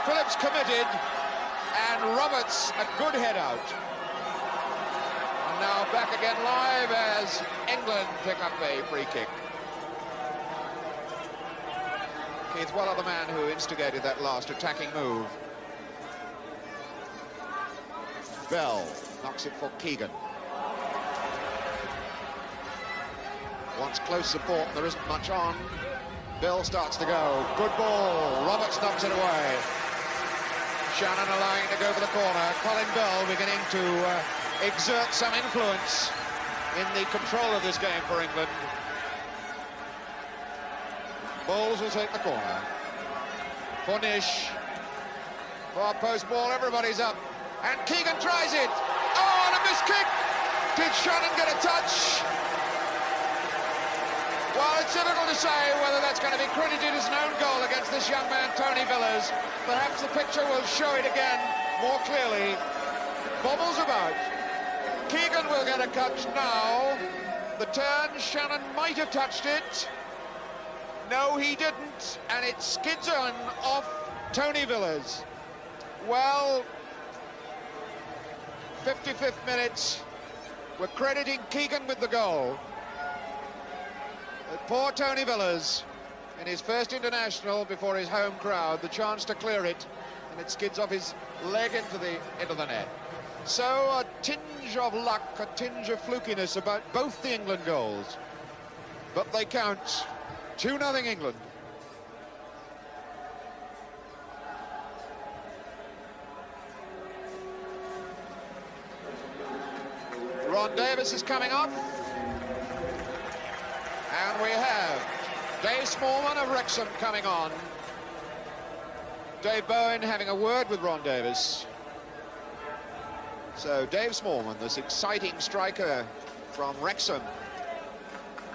[SPEAKER 1] Phillips committed, and Roberts a good head out. And now back again live as England pick up a free kick. Keith Weller, the man who instigated that last attacking move. Bell knocks it for Keegan. Wants close support, there isn't much on. Bell starts to go. Good ball. Roberts knocks it away. Shannon allowing it to go for the corner. Colin Bell beginning to exert some influence in the control of this game for England. Bowles will take the corner. For Nish. Far post ball, everybody's up. And Keegan tries it. Oh, and a missed kick. Did Shannon get a touch? Well, it's difficult to say whether that's going to be credited as an own goal against this young man, Tony Villiers. Perhaps the picture will show it again more clearly. Bobbles about. Keegan will get a touch now. The turn, Shannon might have touched it. No, he didn't. And it skids on off Tony Villiers. Well, 55th minute. We're crediting Keegan with the goal. But poor Tony Villas, in his first international before his home crowd, the chance to clear it, and it skids off his leg into the net. So a tinge of luck, a tinge of flukiness about both the England goals. But they count. 2-0 England. Ron Davis is coming off. And we have Dave Smallman of Wrexham coming on. Dave Bowen having a word with Ron Davis. So Dave Smallman, this exciting striker from Wrexham,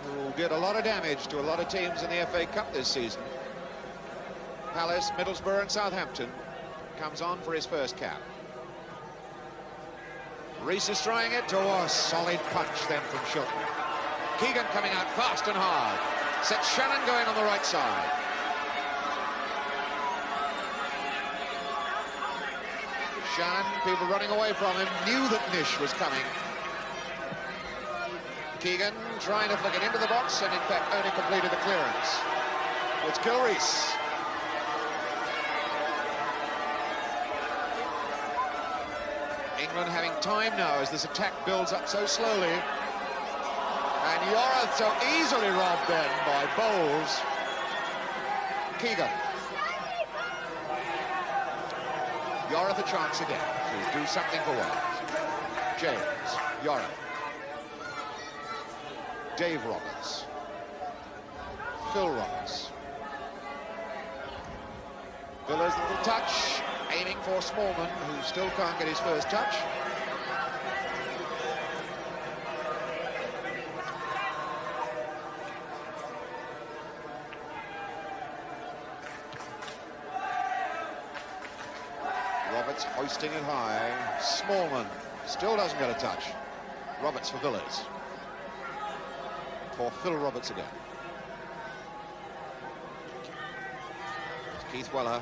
[SPEAKER 1] who did a lot of damage to a lot of teams in the FA Cup this season. Palace, Middlesbrough and Southampton, comes on for his first cap. Rees is trying it. Oh, a solid punch then from Shilton. Keegan coming out fast and hard. Sets Shannon going on the right side. Shannon, people running away from him, knew that Nish was coming. Keegan trying to flick it into the box and in fact only completed the clearance. It's Gil Rees. England having time now as this attack builds up so slowly. And Yorath so easily robbed then by Bowles. Keegan. Yorath a chance again to do something for Wales. James, Yorath. Dave Roberts. Phil Roberts. Villas little touch, aiming for Smallman, who still can't get his first touch. Roberts hoisting it high. Smallman still doesn't get a touch. Roberts for Villas. For Phil Roberts again. Keith Weller.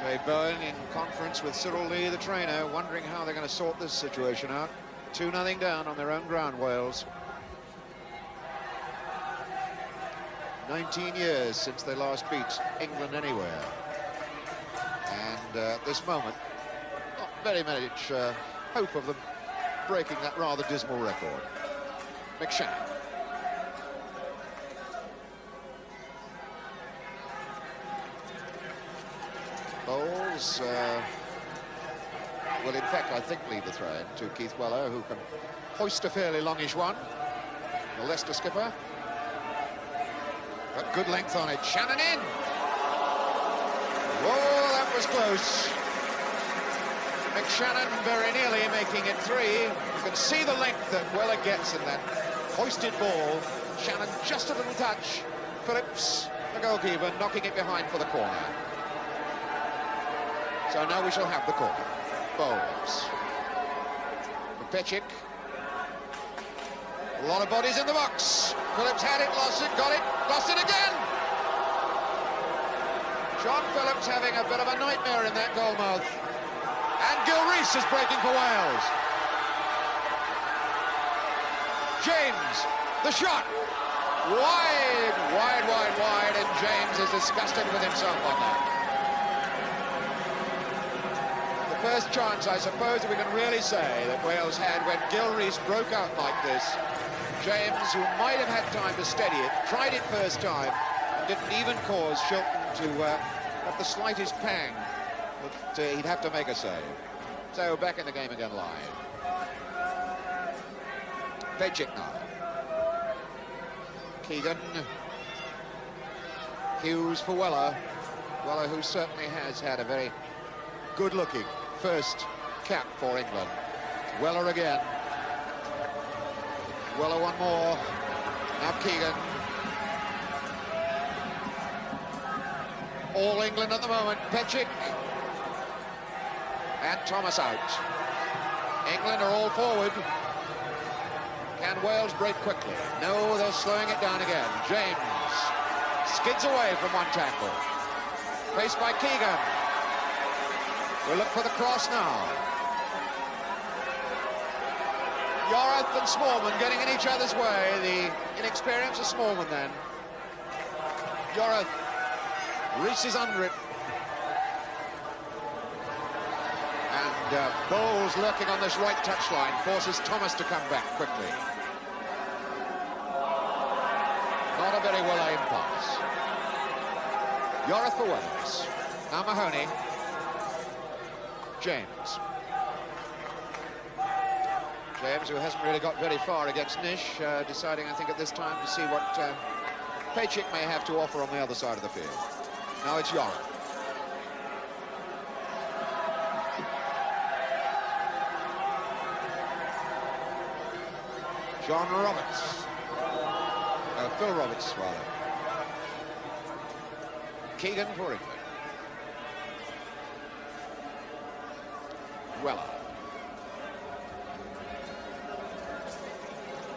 [SPEAKER 1] Dave Bowen in conference with Cyril Lee, the trainer, wondering how they're going to sort this situation out. 2-0 down on their own ground, Wales. 19 years since they last beat England anywhere. And at this moment, not very much hope of them breaking that rather dismal record. McShannon. Bowles will in fact, I think, lead the throw in to Keith Weller, who can hoist a fairly longish one. The Leicester skipper. But good length on it. Shannon in. Whoa, that was close. McShannon very nearly making it 3. You can see the length that Weller gets in that hoisted ball. Shannon just a little touch. Phillips, the goalkeeper, knocking it behind for the corner. So now we shall have the corner. Bowles. Pečić. A lot of bodies in the box. Phillips had it, lost it, got it, lost it again. John Phillips having a bit of a nightmare in that goalmouth. And Gil Rees is breaking for Wales. James, the shot. Wide, wide, wide, wide, and James is disgusted with himself on that. The first chance, I suppose, that we can really say that Wales had when Gil Rees broke out like this. James, who might have had time to steady it, tried it first time, and didn't even cause Shilton to have the slightest pang that he'd have to make a save. So back in the game again live. Pečić now. Keegan. Hughes for Weller. Weller, who certainly has had a very good-looking first cap for England. Weller again. Weller one more. Now Keegan. All England at the moment. Pečić. And Thomas out. England are all forward. Can Wales break quickly? No, they're slowing it down again. James skids away from one tackle. Faced by Keegan. We'll look for the cross now. Yorath and Smallman getting in each other's way. The inexperience of Smallman then. Yorath. Reese is under it. And Bowles lurking on this right touchline forces Thomas to come back quickly. Not a very well-aimed pass. Yorath for Wales. Now Mahoney. James. James, who hasn't really got very far against Nish, deciding, I think, at this time to see what Pechik may have to offer on the other side of the field. Now it's Yorath. John Roberts. Phil Roberts, rather. Keegan for England. Weller.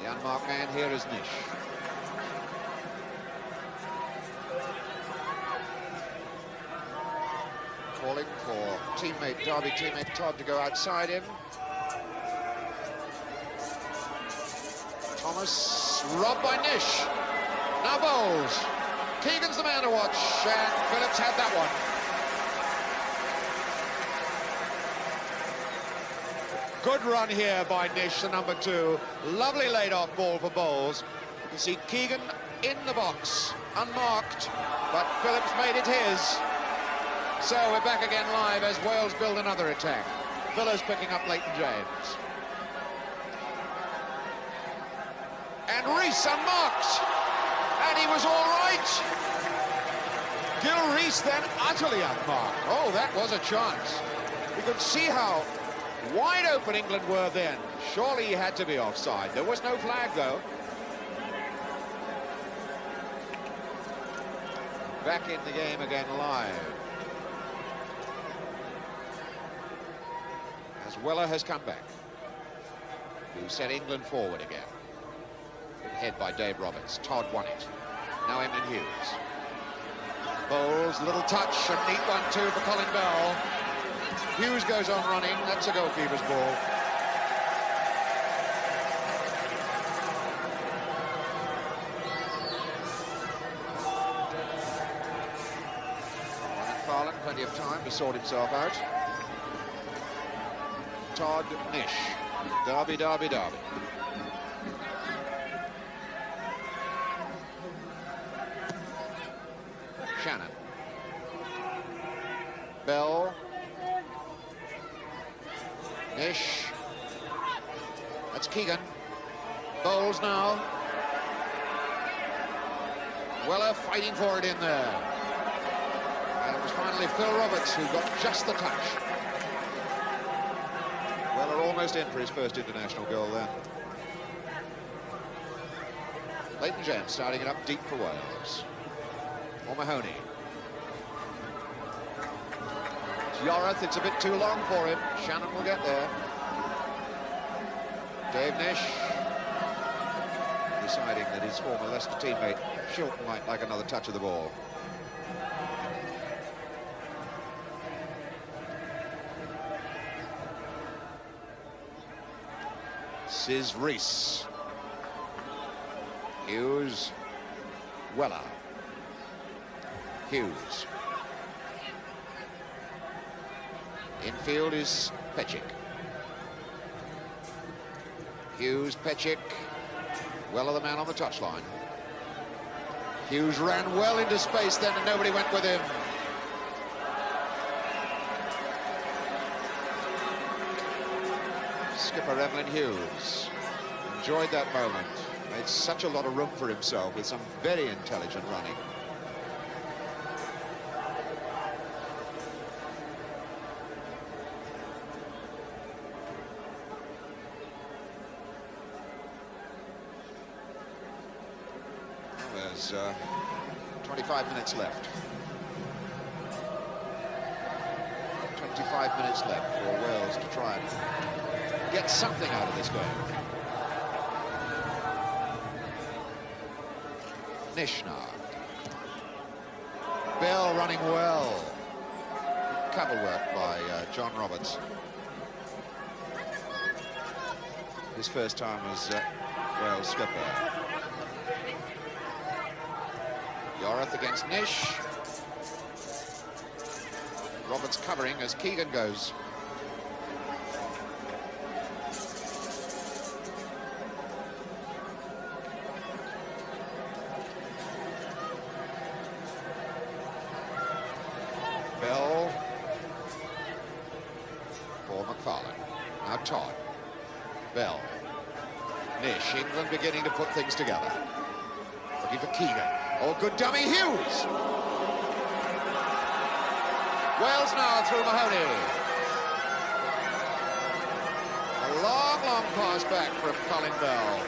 [SPEAKER 1] The unmarked man here is Nish. Calling for Derby teammate Todd to go outside him. Thomas robbed by Nish. Now Bowles. Keegan's the man to watch, and Phillips had that one. Good run here by Nish, the number 2. Lovely laid-off ball for Bowles. You can see Keegan in the box, unmarked, but Phillips made it his. So we're back again live as Wales build another attack. Villas picking up Leighton James. And Reese unmarked. And he was all right. Gil Reese then utterly unmarked. Oh, that was a chance. You could see how wide open England were then. Surely he had to be offside. There was no flag, though. Back in the game again live. As Weller has come back. Who set England forward again. Good head by Dave Roberts. Todd won it. Now Emlyn Hughes. Bowles, little touch, a neat one too for Colin Bell. Hughes goes on running. That's a goalkeeper's ball. McFarlane, plenty of time to sort himself out. Todd, Nish. Derby, Derby, Derby. Shannon. Bell. Nish. That's Keegan. Bowles now. Weller fighting for it in there. And it was finally Phil Roberts who got just the touch. Weller almost in for his first international goal then. Leighton James starting it up deep for Wales. Or Mahoney. It's Yorath, it's a bit too long for him. Shannon will get there. Dave Nish deciding that his former Leicester teammate Shilton might like another touch of the ball. This is Reese. Hughes. Weller. Hughes. Infield is Pechik. Hughes, Pechik. Weller the man on the touchline. Hughes ran well into space then and nobody went with him. Skipper Emlyn Hughes enjoyed that moment. Made such a lot of room for himself with some very intelligent running. There's 25 minutes left. 25 minutes left for Wales to try and get something out of this game. Nish now. Bell running well. cover work by John Roberts. His first time as Wales skipper. Yorith against Nish. Roberts covering as Keegan goes. Bell for McFarlane. Now Todd. Bell. Nish. England beginning to put things together. Looking for Keegan. Oh, good dummy, Hughes. Wales now through Mahoney. A long, long pass back from Colin Bell.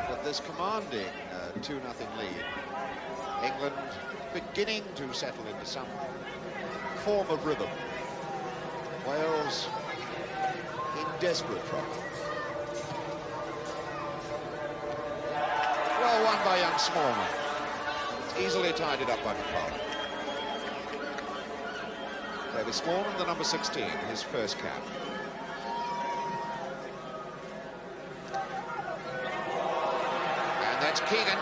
[SPEAKER 1] But this commanding 2-0 lead. England beginning to settle into some form of rhythm. Wales in desperate trouble. Well won by young Smallman. Easily tied it up by McFarlane. David Smallman, the number 16, his first cap. And that's Keegan.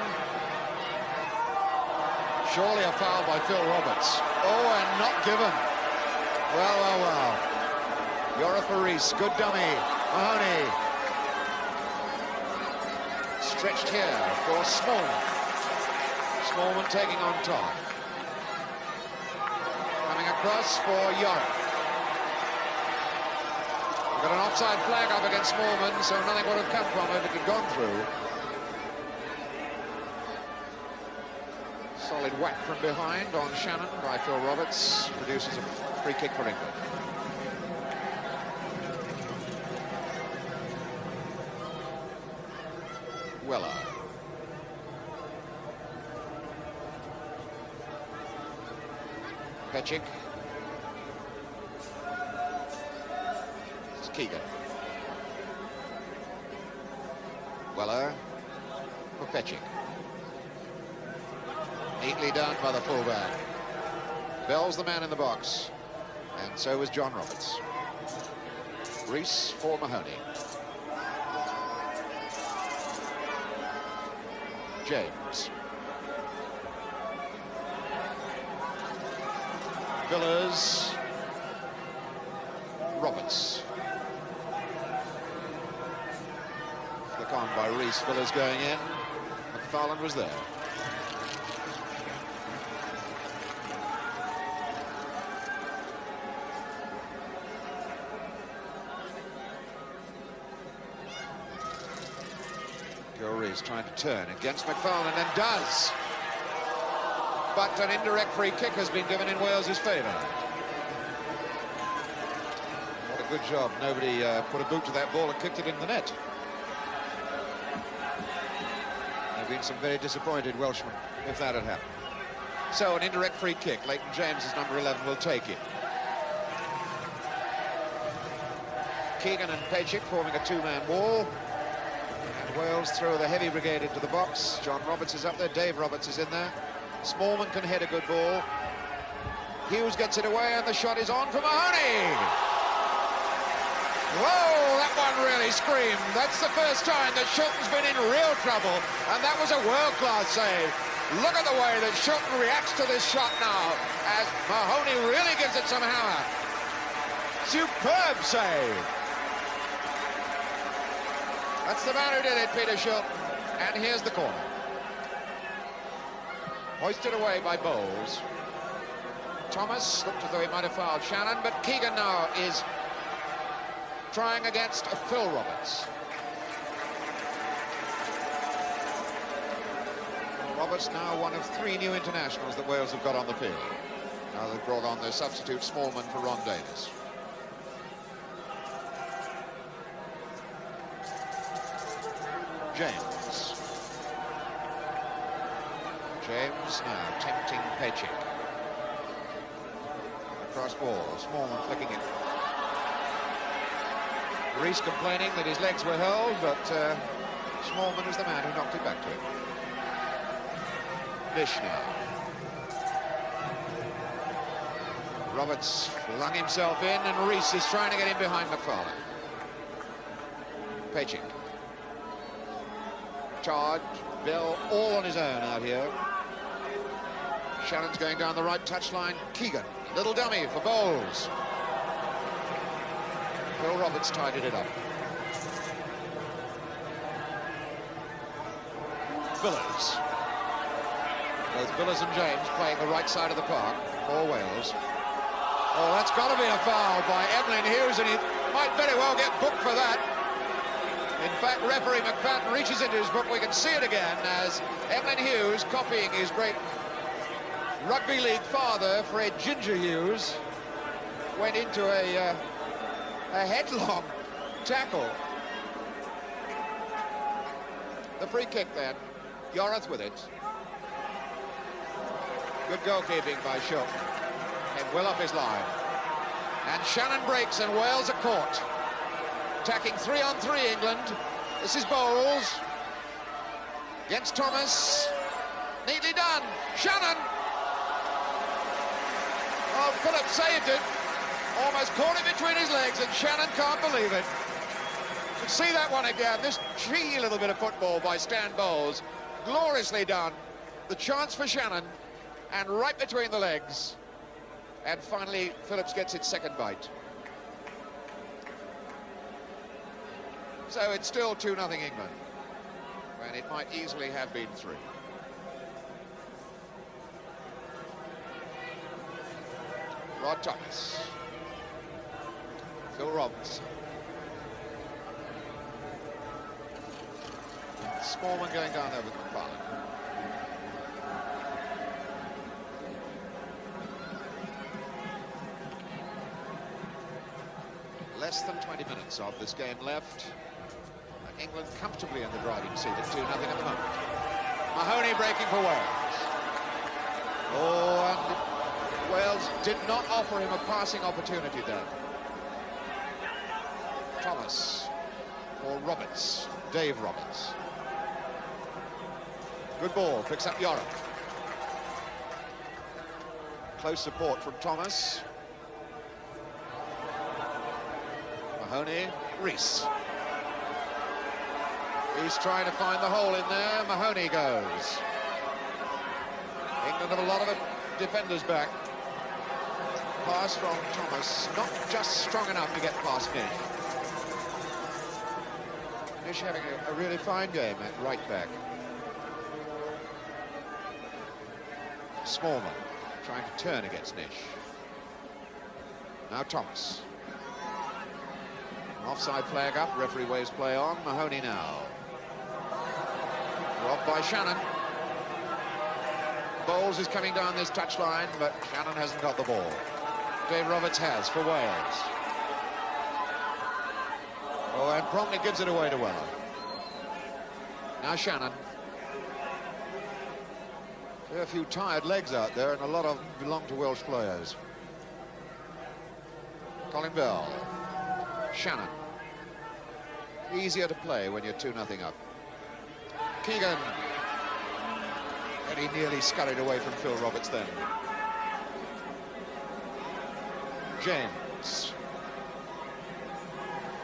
[SPEAKER 1] Surely a foul by Phil Roberts. Oh, and not given. Well, well, well. Yorith Rees, good dummy. Mahoney. Stretched here for Smallman. Smallman taking on top. Coming across for Yorith. We've got an offside flag up against Smallman, so nothing would have come from it if it had gone through. Solid whack from behind on Shannon by Phil Roberts. Produces a free kick for England. Weller. Petchik. It's Keegan. Weller for Petchik. Neatly done by the fullback. Bell's the man in the box. And so is John Roberts. Rees for Mahoney. James. Villas. Roberts. Flick on by Rees. Villas going in. McFarlane was there. Rees trying to turn against McFarlane and does. But an indirect free kick has been given in Wales's favour. What a good job. Nobody put a boot to that ball and kicked it in the net. There have been some very disappointed Welshmen if that had happened. So an indirect free kick. Leighton James, as number 11, will take it. Keegan and Petchik forming a two-man wall. Wales throw the heavy brigade into the box. John Roberts is up there. Dave Roberts is in there. Smallman can head a good ball. Hughes gets it away, and the shot is on for Mahoney. Whoa, that one really screamed. That's the first time that Shilton's been in real trouble, and that was a world-class save. Look at the way that Shilton reacts to this shot now, as Mahoney really gives it some hammer. Superb save. That's the man who did it, Peter Shilton. And here's the corner. Hoisted away by Bowles. Thomas looked as though he might have fouled Shannon, but Keegan now is trying against Phil Roberts. Roberts now one of 3 new internationals that Wales have got on the field. Now they've brought on their substitute Smallman for Ron Davis. James. James now tempting Petchik. Across ball, Smallman flicking it. Rees complaining that his legs were held, but Smallman is the man who knocked it back to him. Nish now. Roberts flung himself in, and Rees is trying to get in behind McFarlane. Pechik. Charge, Bell all on his own out here. Shannon's going down the right touchline. Keegan, little dummy for Bowles. Phil Roberts tidied it up. Villas. Both Villas and James playing the right side of the park for Wales. Oh, that's got to be a foul by Emlyn Hughes, and he might very well get booked for that. In fact, referee McFadden reaches into his book. We can see it again as Emlyn Hughes, copying his great rugby league father, Fred Ginger Hughes, went into a headlong tackle. The free kick then. Yorath with it. Good goalkeeping by Shook. And well off his line. And Shannon breaks and Wales are caught. Attacking 3-on-3 England. This is Bowles. Against Thomas. Neatly done. Shannon. Oh, Phillips saved it. Almost caught it between his legs, and Shannon can't believe it. You can see that one again. This cheeky little bit of football by Stan Bowles. Gloriously done. The chance for Shannon, and right between the legs. And finally, Phillips gets its second bite. So it's still 2-0 England, when it might easily have been 3. Rod Thomas. Phil Roberts. Smallman going down there with McFarlane. Less than 20 minutes of this game left. England comfortably in the driving seat at 2-0 at the moment. Mahoney breaking for Wales. Oh, and Wales did not offer him a passing opportunity there. Thomas for Roberts, Dave Roberts. Good ball, picks up Yorath. Close support from Thomas. Mahoney, Rees. He's trying to find the hole in there. Mahoney goes. England have a lot of defenders back. Pass from Thomas, not just strong enough to get past Nish. Nish having a really fine game at right back. Smallman trying to turn against Nish. Now Thomas. Offside flag up, referee waves play on. Mahoney now. Robbed by Shannon. Bowles is coming down this touchline, but Shannon hasn't got the ball. Dave Roberts has for Wales. Oh, and promptly gives it away to Weller. Now Shannon. There are a few tired legs out there, and a lot of them belong to Welsh players. Colin Bell. Shannon. Easier to play when you're 2-0 up. Keegan. And he nearly scurried away from Phil Roberts then. James.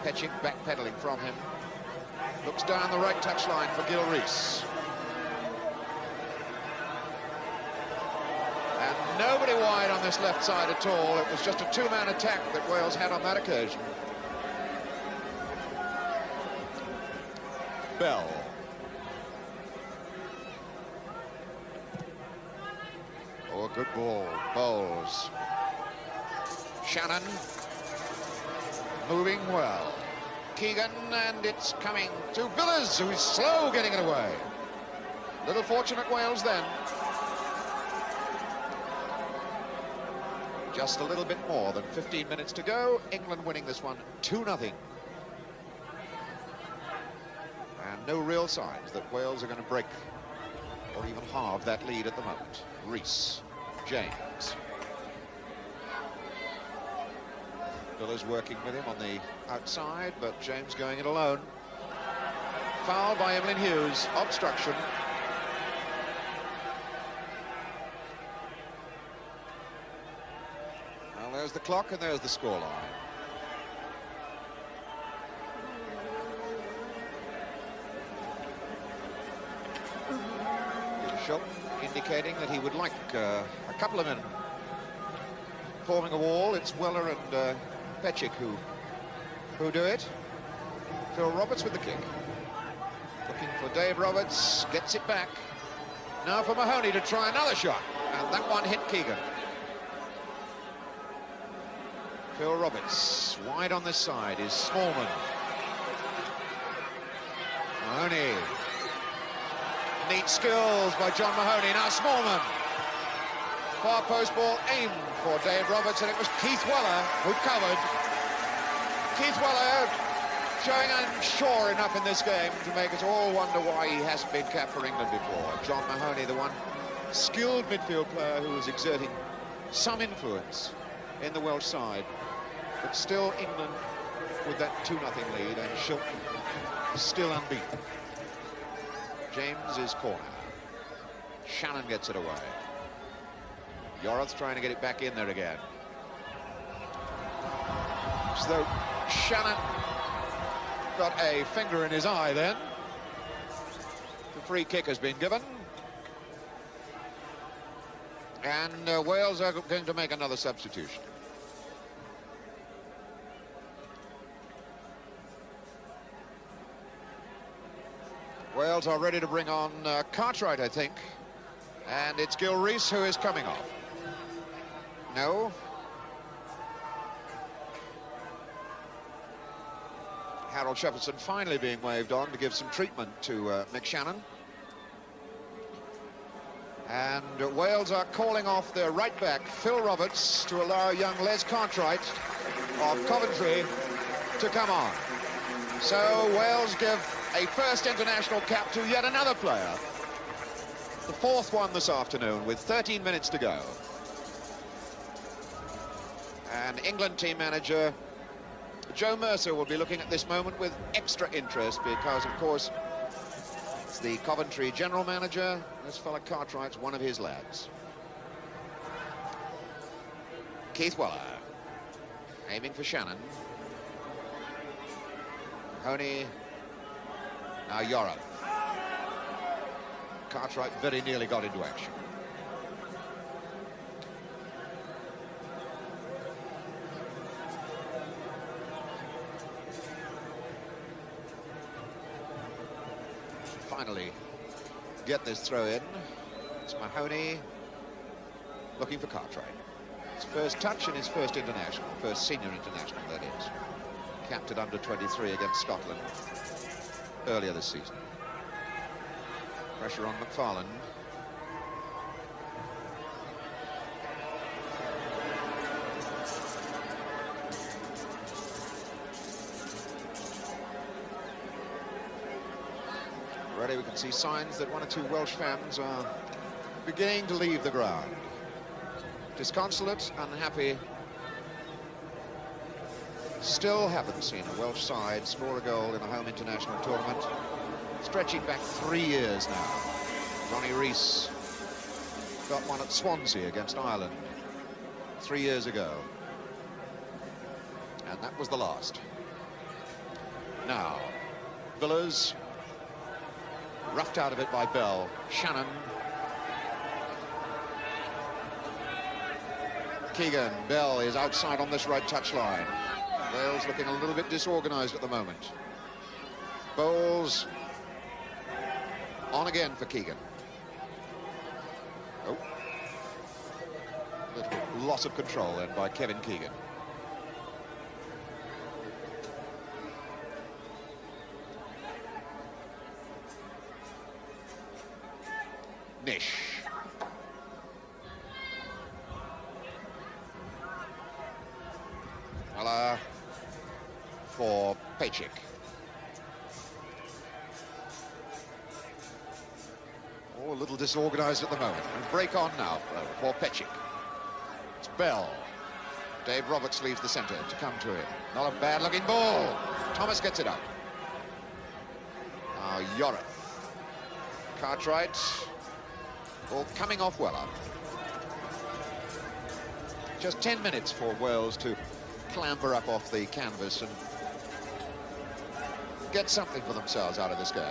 [SPEAKER 1] Pechik backpedaling from him. Looks down the right touchline for Gil Rees. And nobody wide on this left side at all. It was just a two-man attack that Wales had on that occasion. Bell. Oh, good ball. Bowles. Shannon. Moving well. Keegan, and it's coming to Villas, who is slow getting it away. Little fortunate Wales then. Just a little bit more than 15 minutes to go. England winning this one 2-0. And no real signs that Wales are going to break or even halve that lead at the moment. Rees, James. Villas working with him on the outside, but James going it alone. Foul by Emlyn Hughes, obstruction. Well, there's the clock and there's the scoreline. Schultz indicating that he would like a couple of men forming a wall. It's Weller and Pechik who do it. Phil Roberts with the kick. Looking for Dave Roberts, gets it back. Now for Mahoney to try another shot, and that one hit Keegan. Phil Roberts, wide on this side is Smallman. Mahoney. Neat skills by John Mahoney. Now Smallman. Far post ball aimed for Dave Roberts, and it was Keith Weller who covered. Keith Weller showing unsure enough in this game to make us all wonder why he hasn't been capped for England before. John Mahoney, the one skilled midfield player who was exerting some influence in the Welsh side, but still England with that 2-0 lead, and Schultz still unbeaten. James's corner. Shannon gets it away. Yorath's trying to get it back in there again. As though Shannon got a finger in his eye then. The free kick has been given. And Wales are going to make another substitution. Wales are ready to bring on Cartwright, I think. And it's Gil Rees who is coming off. No. Harold Shepherdson finally being waved on to give some treatment to Mick Shannon. And Wales are calling off their right back, Phil Roberts, to allow young Les Cartwright of Coventry to come on. So Wales give a first international cap to yet another player. The fourth one this afternoon with 13 minutes to go. And England team manager Joe Mercer will be looking at this moment with extra interest because, of course, it's the Coventry general manager. This fella Cartwright's one of his lads. Keith Weller aiming for Shannon. Mahoney. Now Yorath. Cartwright very nearly got into action. Finally get this throw in. It's Mahoney looking for Cartwright. His first touch and his first international, first senior international, that is. Capped at under 23 against Scotland earlier this season. Pressure on McFarlane. Already we can see signs that one or two Welsh fans are beginning to leave the ground. Disconsolate, unhappy. Still haven't seen a Welsh side score a goal in a home international tournament. Stretching back 3 years now. Ronnie Rees got one at Swansea against Ireland 3 years ago. And that was the last. Now, Villas, roughed out of it by Bell. Shannon. Keegan. Bell is outside on this right touchline. Wales looking a little bit disorganized at the moment. Bowles on again for Keegan. Oh. Little loss of control then by Kevin Keegan. Nish. Weller for Pechik. Oh, a little disorganized at the moment. And break on now for Pechik. It's Bell. Dave Roberts leaves the centre to come to him. Not a bad looking ball. Thomas gets it up. Now Yorith. Cartwright. All coming off Weller. Just 10 minutes for Wales to clamber up off the canvas and get something for themselves out of this game.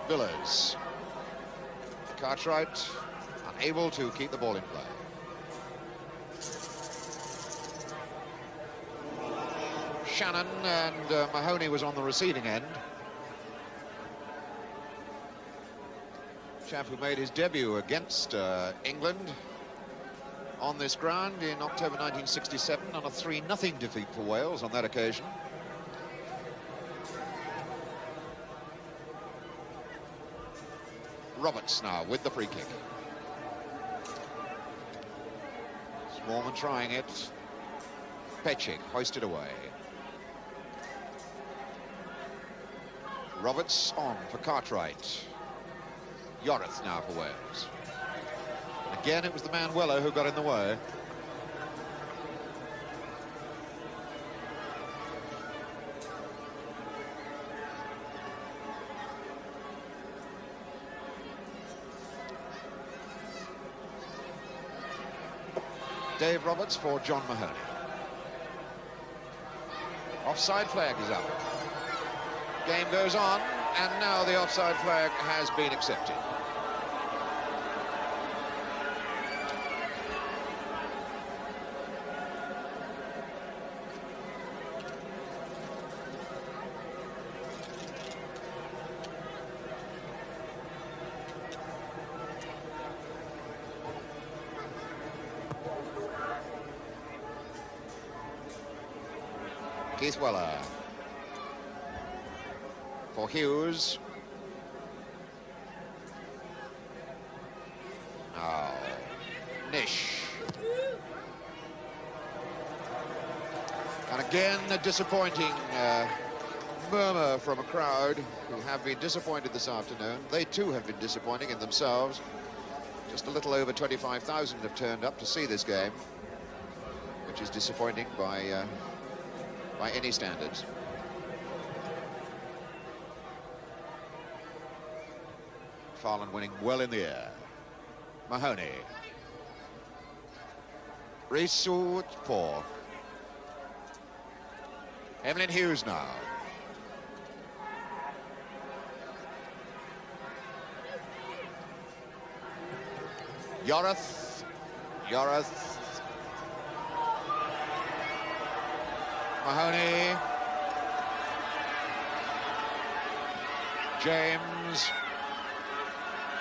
[SPEAKER 1] Villas. Cartwright unable to keep the ball in play. Shannon and Mahoney was on the receiving end. Chap who made his debut against England on this ground in October 1967 on a 3-0 defeat for Wales on that occasion. Roberts now with the free kick. Smallman trying it. Pechik hoisted away. Roberts on for Cartwright. Yorith now for Wales. And again, it was the man Weller who got in the way. Dave Roberts for John Mahoney. Offside flag is up. Game goes on, and now the offside flag has been accepted. Keith Weller for Hughes. Now Nish. And again a disappointing murmur from a crowd who have been disappointed this afternoon. They too have been disappointing in themselves. Just a little over 25,000 have turned up to see this game, which is disappointing by any standards. Farland winning well in the air. Mahoney. Risu poor. Emlyn Hughes now. Yorith. Mahoney. James.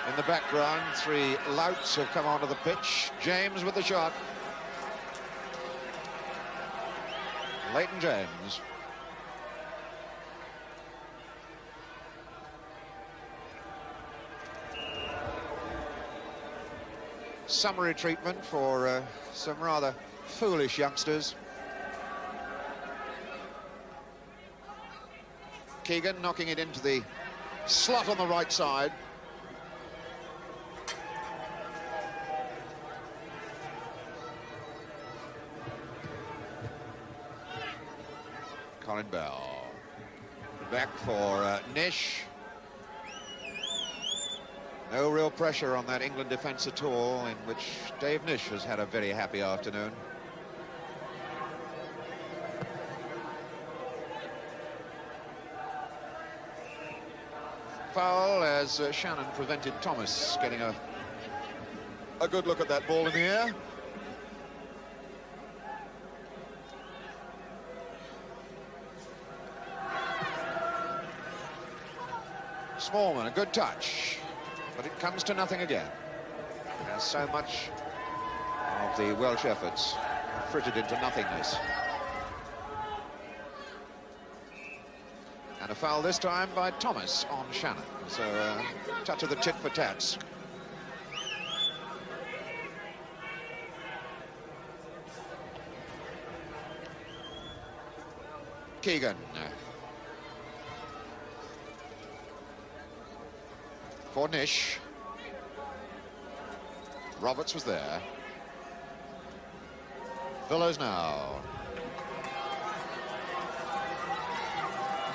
[SPEAKER 1] In the background, three louts have come onto the pitch. James with the shot. Leighton James. Summary treatment for some rather foolish youngsters. Keegan knocking it into the slot on the right side. Colin Bell. Back for Nish. No real pressure on that England defence at all, in which Dave Nish has had a very happy afternoon. Foul as Shannon prevented Thomas getting a good look at that ball in the air. Smallman, a good touch, but it comes to nothing again. As so much of the Welsh efforts frittered into nothingness. And a foul this time by Thomas on Shannon. So a touch of the tit for tats. Keegan. For Nish. Roberts was there. Villas now.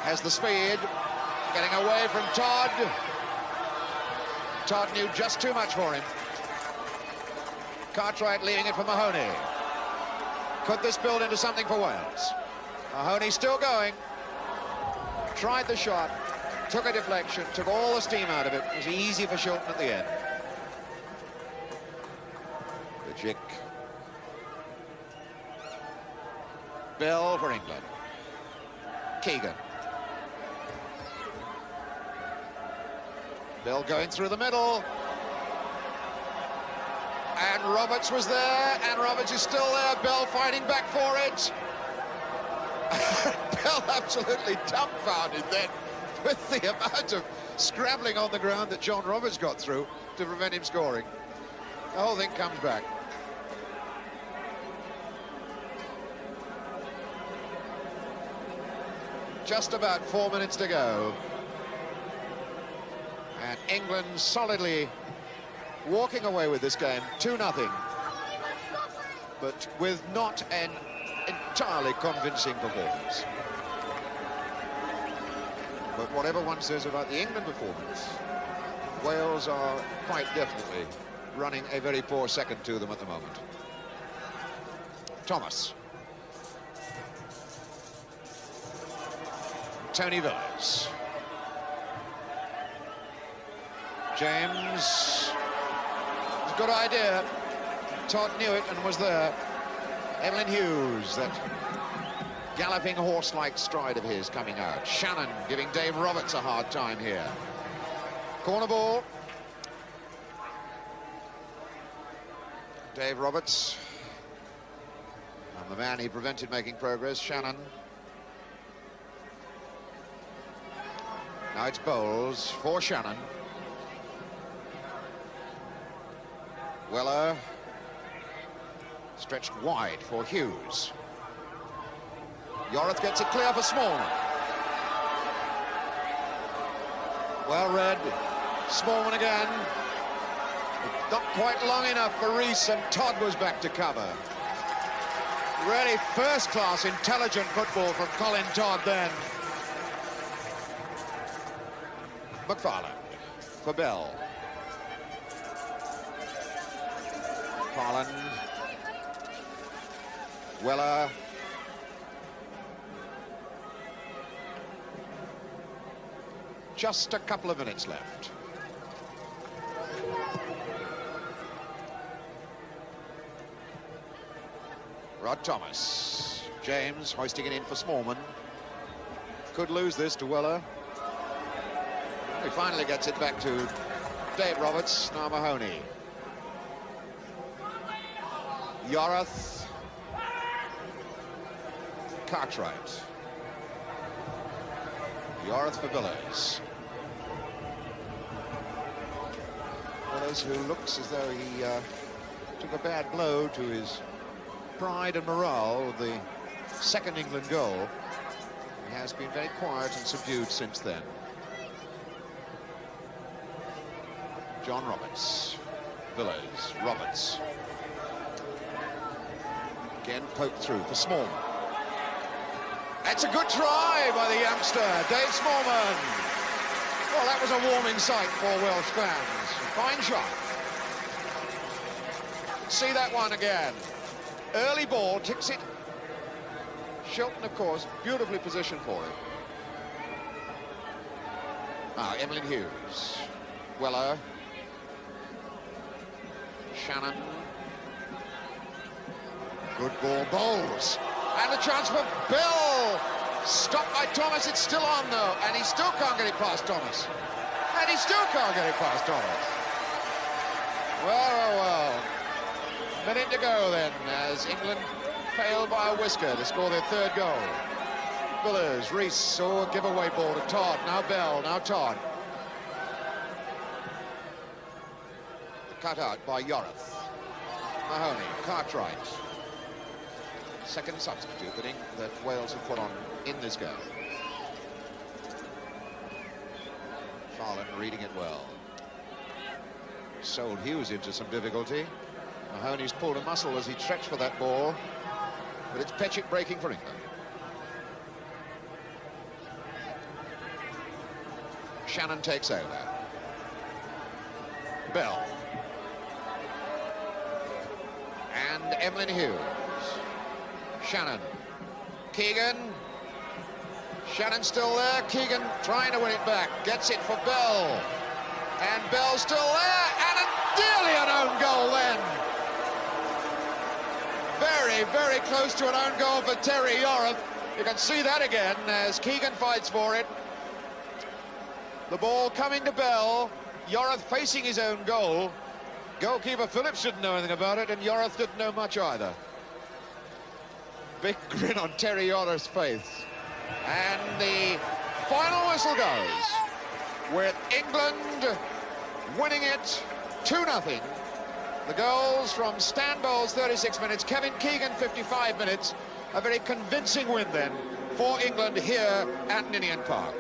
[SPEAKER 1] has the speed, getting away from Todd. Todd knew just too much for him. Cartwright leaving it for Mahoney. Could this build into something for Wales? Mahoney still going. Tried the shot, took a deflection, took all the steam out of it. It was easy for Shilton at the end. The Jick. Bell for England. Keegan. Bell going through the middle. And Roberts was there, and Roberts is still there. Bell fighting back for it. Bell absolutely dumbfounded then with the amount of scrambling on the ground that John Roberts got through to prevent him scoring. The whole thing comes back. Just about 4 minutes to go. And England solidly walking away with this game, 2-0. But with not an entirely convincing performance. But whatever one says about the England performance, Wales are quite definitely running a very poor second to them at the moment. Thomas. Tony Villiers. James. It's a good idea. Todd knew it and was there. Evelyn Hughes, that galloping horse-like stride of his coming out. Shannon giving Dave Roberts a hard time here. Corner ball. Dave Roberts. And the man he prevented making progress, Shannon. Now it's Bowles for Shannon. Weller. Stretched wide for Hughes. Yorith gets it clear for Smallman. Well read. Smallman again. Not quite long enough for Rees, and Todd was back to cover. Really first-class, intelligent football from Colin Todd then. McFarland for Bell. McFarland. Weller. Just a couple of minutes left. Rod Thomas. James hoisting it in for Smallman. Could lose this to Weller. He finally gets it back to Dave Roberts, now Mahoney. Yorith. Cartwright. Yorith for Villiers. Villiers, who looks as though he took a bad blow to his pride and morale with the second England goal. He has been very quiet and subdued since then. John Roberts. Villiers. Roberts. Again poked through for Smallman. That's a good try by the youngster, Dave Smallman. Well, that was a warming sight for Welsh fans. Fine shot. See that one again. Early ball, ticks it. Shilton, of course, beautifully positioned for it. Now, Evelyn Hughes. Weller. Shannon. Good ball, Bowles. And the chance for Bell. Stopped by Thomas, it's still on though, and he still can't get it past Thomas. And he still can't get it past Thomas. Well. Minute to go then, as England failed by a whisker to score their third goal. Villiers, Rees, a giveaway ball to Todd. Now Bell, now Todd. Cut out by Yorith. Mahoney, Cartwright. Second substitute that Wales have put on in this game. Farland reading it well. Sold Hughes into some difficulty. Mahoney's pulled a muscle as he stretched for that ball, but it's Petchett breaking for England. Shannon takes over. Bell. And Emlyn Hughes. Shannon. Keegan. Shannon still there. Keegan trying to win it back. Gets it for Bell. And Bell's still there. And nearly an own goal then. Very, very close to an own goal for Terry Yorath. You can see that again as Keegan fights for it. The ball coming to Bell. Yorath facing his own goal. Goalkeeper Phillips didn't know anything about it, and Yorath didn't know much either. Big grin on Terry Yorath's face. And the final whistle goes with England winning it 2-0. The goals from Stan Bowles, 36 minutes, Kevin Keegan, 55 minutes. A very convincing win then for England here at Ninian Park.